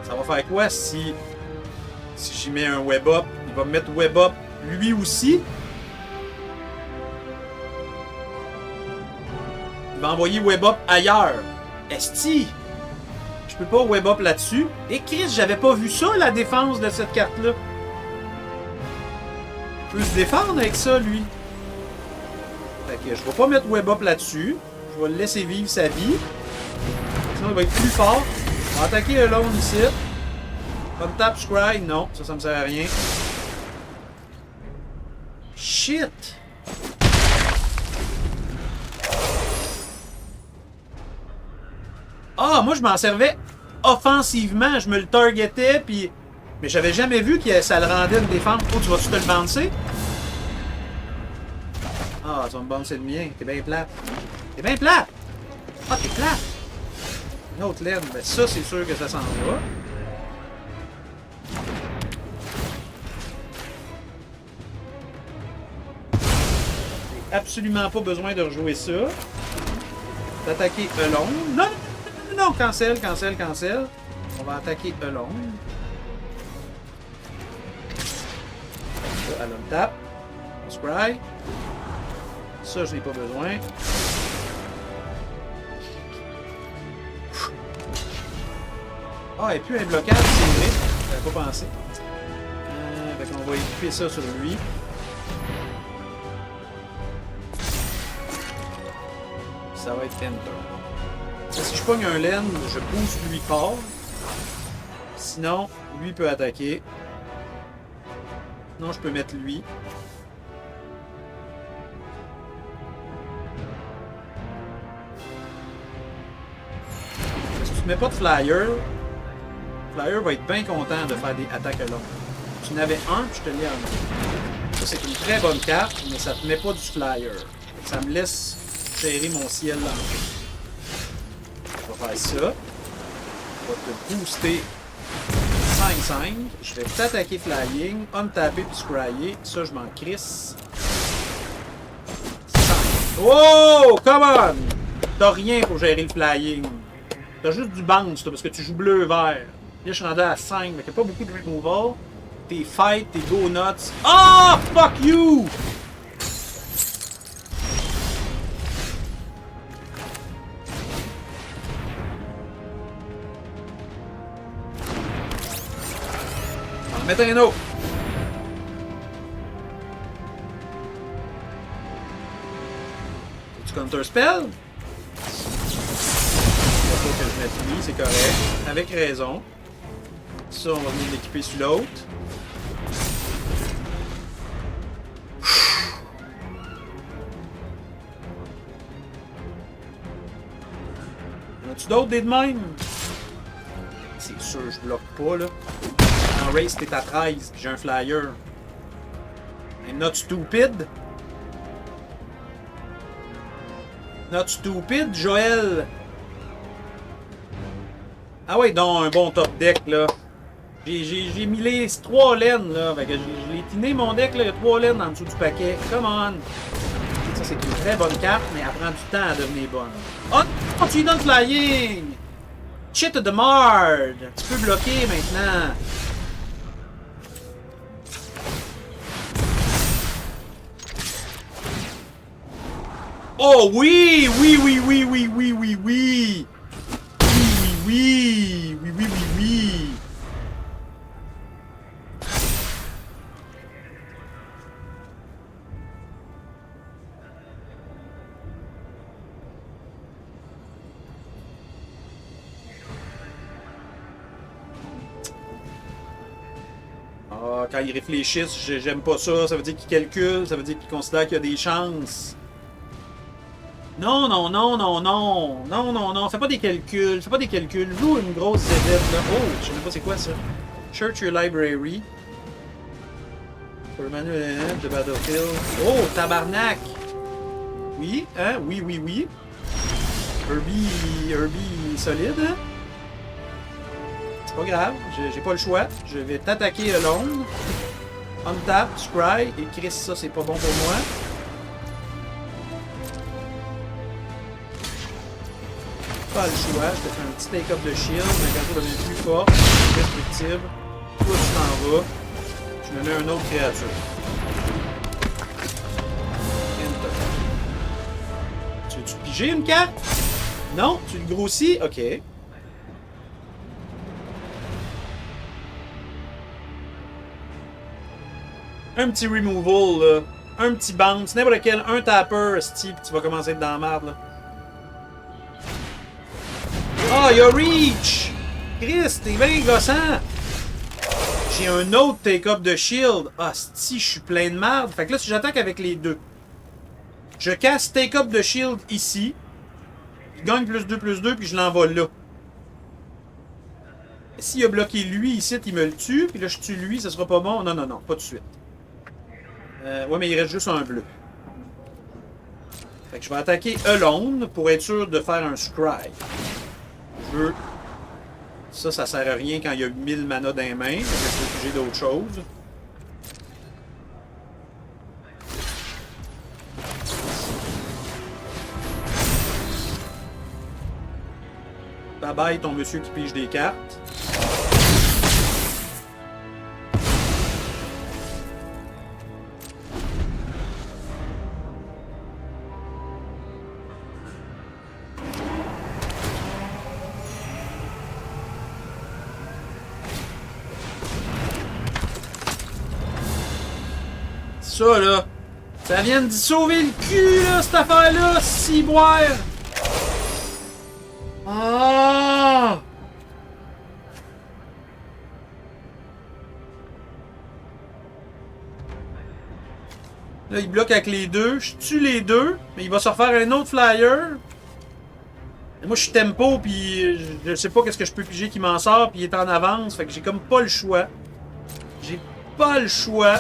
Ça va faire quoi si j'y mets un Web Up? Il va me mettre Web Up lui aussi. Il va envoyer Web Up ailleurs. Esti! Je peux pas Web Up là-dessus. Et Chris, j'avais pas vu ça, la défense de cette carte-là. Il peut se défendre avec ça, lui. Fait que je vais pas mettre Web Up là-dessus. Je vais le laisser vivre sa vie. Sinon, il va être plus fort. On va attaquer le long ici. On tap scry, non, ça me sert à rien. Shit! Ah, moi je m'en servais offensivement, je me le targetais, puis... Mais j'avais jamais vu que ça le rendait une défense. Oh, tu vas-tu te le bouncer? Ah, tu vas me bouncer le mien, t'es bien plate. T'es bien plate! Ah, t'es plate! Une autre laine, ben ça c'est sûr que ça s'en va. J'ai absolument pas besoin de rejouer ça. D'attaquer Elon. Non, non, non, non, cancel. On va attaquer Elon. Ça, elle me tape. On scry. Ça, je n'ai pas besoin. Ah, et puis un blocage, c'est vrai. J'avais pas pensé. Fait qu'on va équiper ça sur lui. Ça va être Enter. Si je pogne un laine, je pousse lui fort. Sinon, lui peut attaquer. Sinon, je peux mettre lui. Si tu mets pas de flyer, flyer va être bien content de faire des attaques longues. Tu n'avais un, puis je te l'ai en. Ça, c'est une très bonne carte, mais ça te met pas du flyer. Ça me laisse gérer mon ciel là. On va faire ça. On va te booster 5-5. Je vais t'attaquer flying, untaper puis scryer. Ça, je m'en crisse. 5. Oh! Come on! T'as rien pour gérer le flying. T'as juste du bounce, parce que tu joues bleu-vert. Là, je suis rendu à 5, mais t'as pas beaucoup de removal. Tes fights, tes go nuts. Ah! Oh, fuck you! On va mettre un autre. Tu counter spell? Faut que je mette lui, c'est correct. Avec raison. Ça, on va venir l'équiper sur l'autre. En as-tu d'autres des de même? C'est sûr, je bloque pas, là. En race, t'es à 13, j'ai un flyer. I'm not stupid. Not stupid, Joël. Ah ouais, donc un bon top deck, là. J'ai mis les 3 laines, là. Fait que je l'ai tiné, mon deck, là. Il y a 3 laines en dessous du paquet. Come on. Ça, c'est une très bonne carte, mais elle prend du temps à devenir bonne. Oh, tu lui donnes flying! Shit de merde! Tu peux bloquer maintenant. Oh oui! Oui, oui, oui, oui, oui, oui, oui! Oui, oui, oui, oui, oui, oui! Ah, quand ils réfléchissent, j'aime pas ça. Ça veut dire qu'ils calculent, ça veut dire qu'ils considèrent qu'il y a des chances. Non, non, non, non, non. Non, non, non. Fais pas des calculs. Fais pas des calculs. Joue une grosse zédette, là. Oh, je sais même pas c'est quoi ça. Search your library. For manual de Battlefield. Oh, tabarnak. Oui, hein? Oui, oui, oui. Herbie solide, hein? C'est pas grave, j'ai pas le choix. Je vais t'attaquer alone. Untap, scry, et Chris, ça c'est pas bon pour moi. Pas le choix, je te fais un petit take-up de shield, mais quand ça devient plus fort, plus destructible. Toi tu t'en vas. Je me mets une autre créature. Enter. Tu veux-tu piger une carte? Non? Tu le grossis? Ok. Un petit removal, là. Un petit bounce, n'importe lequel, un tapper, Steve, tu vas commencer à être dans la merde, là. Ah, oh, il y a reach! Chris, t'es bien gossant! J'ai un autre take-up de shield. Ah, si, je suis plein de merde. Fait que là, si j'attaque avec les deux, je casse take-up de shield ici. Il gagne plus 2, puis je l'envoie là. S'il a bloqué lui ici, il me le tue. Puis là, je tue lui, ça sera pas bon. Non, non, non, pas de suite. Ouais, mais il reste juste un bleu. Fait que je vais attaquer alone pour être sûr de faire un scry. Je veux... Ça sert à rien quand il y a 1000 mana dans les mains. Je vais obligé d'autre chose. Bye bye ton monsieur qui pige des cartes. Ça, là, ça vient de sauver le cul, là, cette affaire-là, ciboire! Ah! Là, il bloque avec les deux. Je tue les deux, mais il va se refaire un autre flyer. Et moi, je suis tempo, puis je sais pas qu'est-ce que je peux piger qui m'en sort, puis il est en avance, fait que j'ai comme pas le choix. J'ai pas le choix.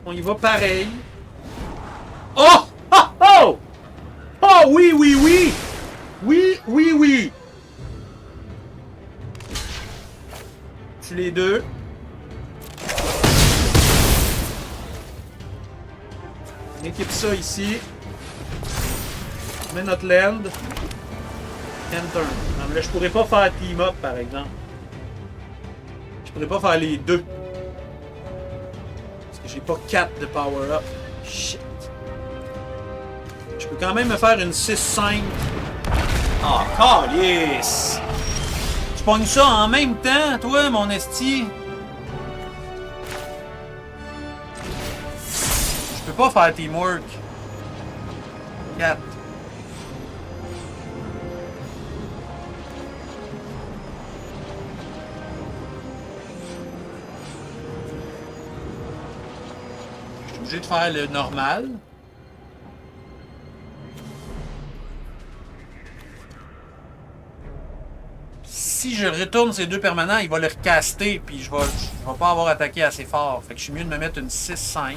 On y va pareil. Oh! Oh! Oh! Oh oui, oui, oui! Oui, oui, oui! Je suis les deux. On équipe ça ici. On met notre land. End turn. Non, mais là, je pourrais pas faire team up, par exemple. Je pourrais pas faire les deux. J'ai pas 4 de power up. Shit. Je peux quand même me faire une 6-5. Ah, oh, calice! Tu pognes ça en même temps, toi, mon esti? Je peux pas faire teamwork. 4. Obligé de faire le normal. Si je retourne ces deux permanents, il va le recaster, puis je vais pas avoir attaqué assez fort. Fait que je suis mieux de me mettre une 6-5.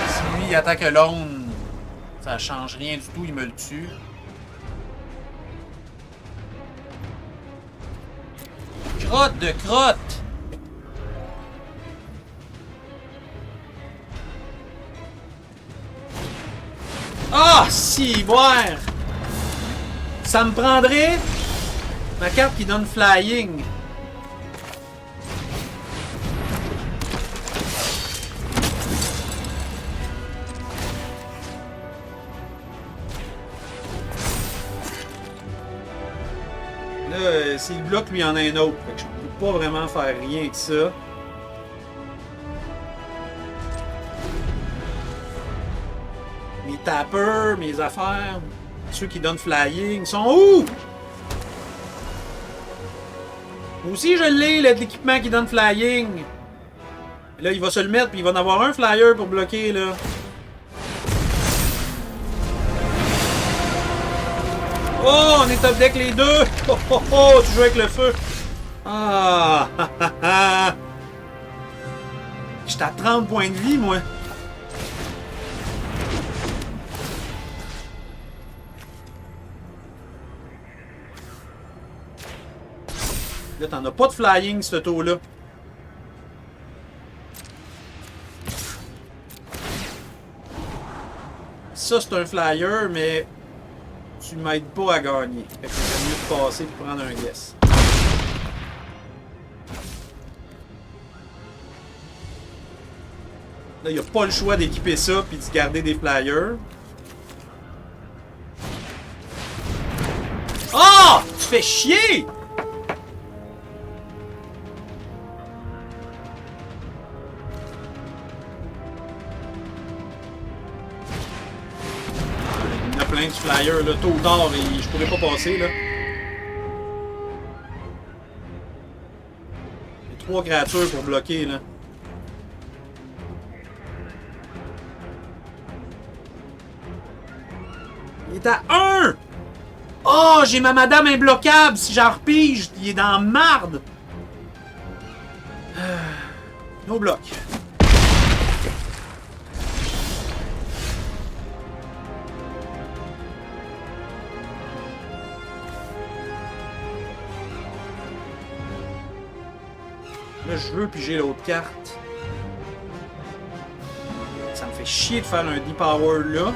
Si lui il attaque alone, ça change rien du tout, il me le tue. Crotte de crotte! Ah, si, boire! Ça me prendrait ma carte qui donne flying. Là, s'il bloque, lui, il en a un autre. Fait que je peux pas vraiment faire rien que ça. Mes tappers, mes affaires, ceux qui donnent flying, sont où? Moi aussi, je l'ai, l'équipement qui donne flying. Là, il va se le mettre, puis il va en avoir un flyer pour bloquer, là. Oh, on est top deck les deux! Oh, oh, oh, tu joues avec le feu! Ah! J'étais à 30 points de vie, moi. Là, t'en as pas de flying, ce tour-là. Ça, c'est un flyer, mais tu m'aides pas à gagner. Fait que c'est mieux de passer et prendre un guess. Là, il n'y a pas le choix d'équiper ça puis de garder des flyers. Ah! Oh! Tu fais chier! plein de flyers, là, tôt ou tard, et je pourrais pas passer, là. Il y a 3 créatures pour bloquer, là. Il est à 1! Oh, j'ai ma madame imbloquable! Si j'en repige, il est dans marde! No bloc. Là, je veux piger l'autre carte. Ça me fait chier de faire un D-Power là.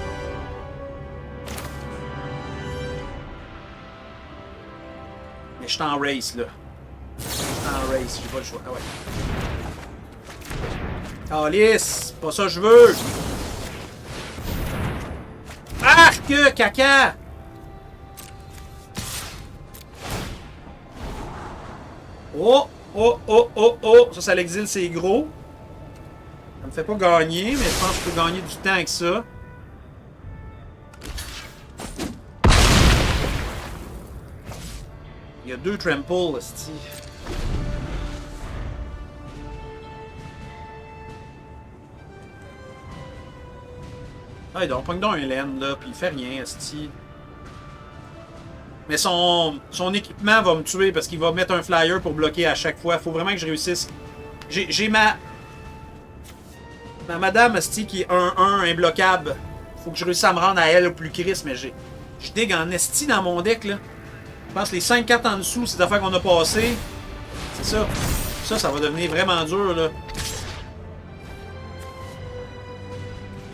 Mais je suis en race là. Je suis en race, j'ai pas le choix. Ah ouais. Alice! Pas ça que je veux! Arc! Caca! Oh! Oh, oh, oh, oh! Ça l'exile, c'est gros. Ça me fait pas gagner, mais je pense que je peux gagner du temps avec ça. Il y a 2 tramples, esti. Ah, il pogne donc un laine, là, puis il fait rien, esti. Mais son équipement va me tuer parce qu'il va mettre un flyer pour bloquer à chaque fois. Faut vraiment que je réussisse. J'ai ma madame esti qui est 1-1 imbloquable. Faut que je réussisse à me rendre à elle au plus Chris, mais je dig en esti dans mon deck là. Je pense que les 5 cartes en dessous, ces affaires qu'on a passées. C'est ça. Ça va devenir vraiment dur là.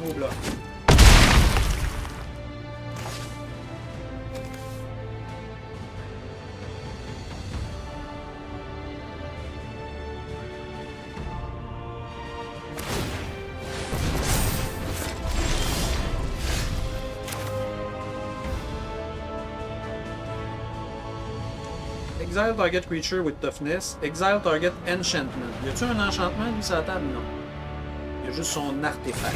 Oh là. Exile target creature with toughness. Exile target enchantment. Y a-tu un enchantement lui sur la table? Non. Il y a juste son artefact.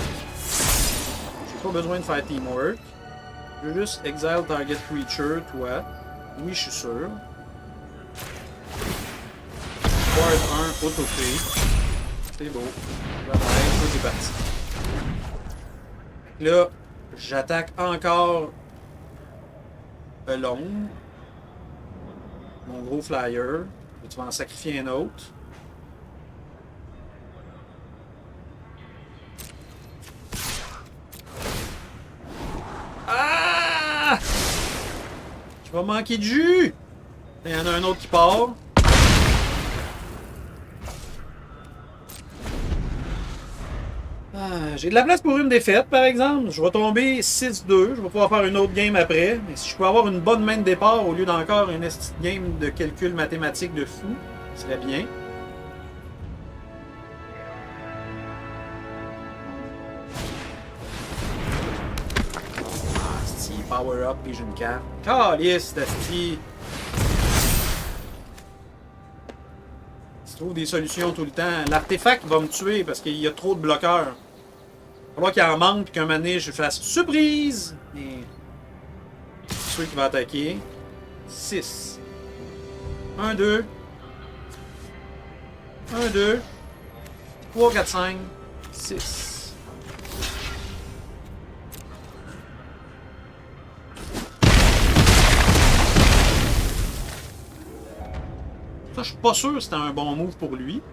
J'ai pas besoin de faire teamwork. Je veux juste exile target creature, toi. Oui, je suis sûr. Ward 1, autopay. C'est beau. Bye bye, c'est parti. Là, j'attaque encore alone. Mon gros flyer. Et tu vas en sacrifier un autre. Ah! Tu vas manquer de jus! Il y en a un autre qui part. J'ai de la place pour une défaite, par exemple. Je vais tomber 6-2. Je vais pouvoir faire une autre game après. Mais si je peux avoir une bonne main de départ au lieu d'encore une game de calcul mathématique de fou, ce serait bien. Ah, sti, power up, puis j'ai une carte. Calice, sti. Tu trouves des solutions tout le temps. L'artefact va me tuer parce qu'il y a trop de bloqueurs. Il va falloir qu'il en manque puis qu'un moment donné, je fasse surprise. Et c'est celui qui va attaquer. 6. 1, 2. 1, 2. 3, 4, 5. 6. Ça, je suis pas sûr que c'était un bon move pour lui.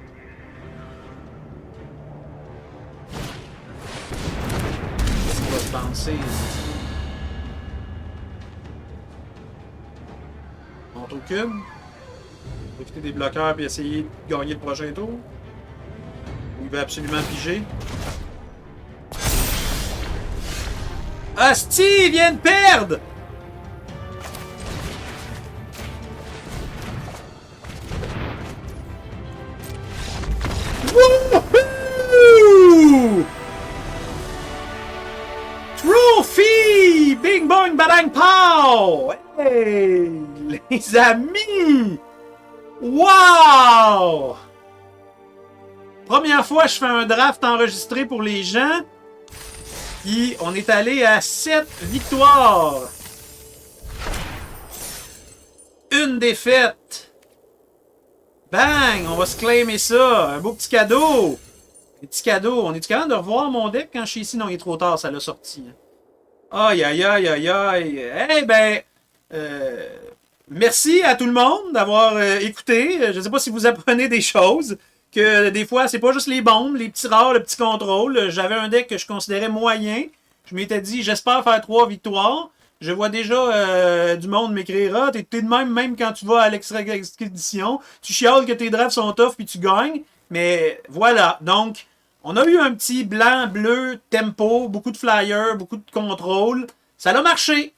Penser. Monte au cube. Éviter des bloqueurs et essayer de gagner le prochain tour. Il va absolument piger. Asti, il vient de perdre! Wouhou! Trophy! Bing bong badang pow! Hey! Les amis! Wow! Première fois que je fais un draft enregistré pour les gens. Puis on est allé à 7 victoires. Une défaite. Bang! On va se claimer ça. Un beau petit cadeau. Un petit cadeau. On est-tu capable de revoir mon deck quand je suis ici? Non, il est trop tard, ça l'a sorti. Aïe, aïe, aïe, aïe, aïe. Eh ben, merci à tout le monde d'avoir écouté. Je ne sais pas si vous apprenez des choses. Que des fois, c'est pas juste les bombes, les petits rares, le petit contrôle. J'avais un deck que je considérais moyen. Je m'étais dit, j'espère faire 3 victoires. Je vois déjà du monde m'écrire, ah, t'es de même quand tu vas à l'expédition. Tu chiales que tes drafts sont tough puis tu gagnes. Mais voilà. Donc, on a eu un petit blanc, bleu, tempo, beaucoup de flyers, beaucoup de contrôle. Ça a marché.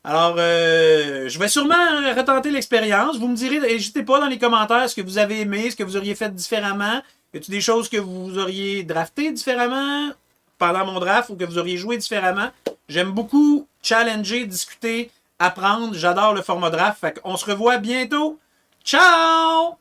Alors, je vais sûrement retenter l'expérience. Vous me direz, n'hésitez pas dans les commentaires ce que vous avez aimé, ce que vous auriez fait différemment. Y a-t-il des choses que vous auriez drafté différemment pendant mon draft ou que vous auriez joué différemment? J'aime beaucoup challenger, discuter, apprendre. J'adore le format draft. Fait qu'on se revoit bientôt. Ciao!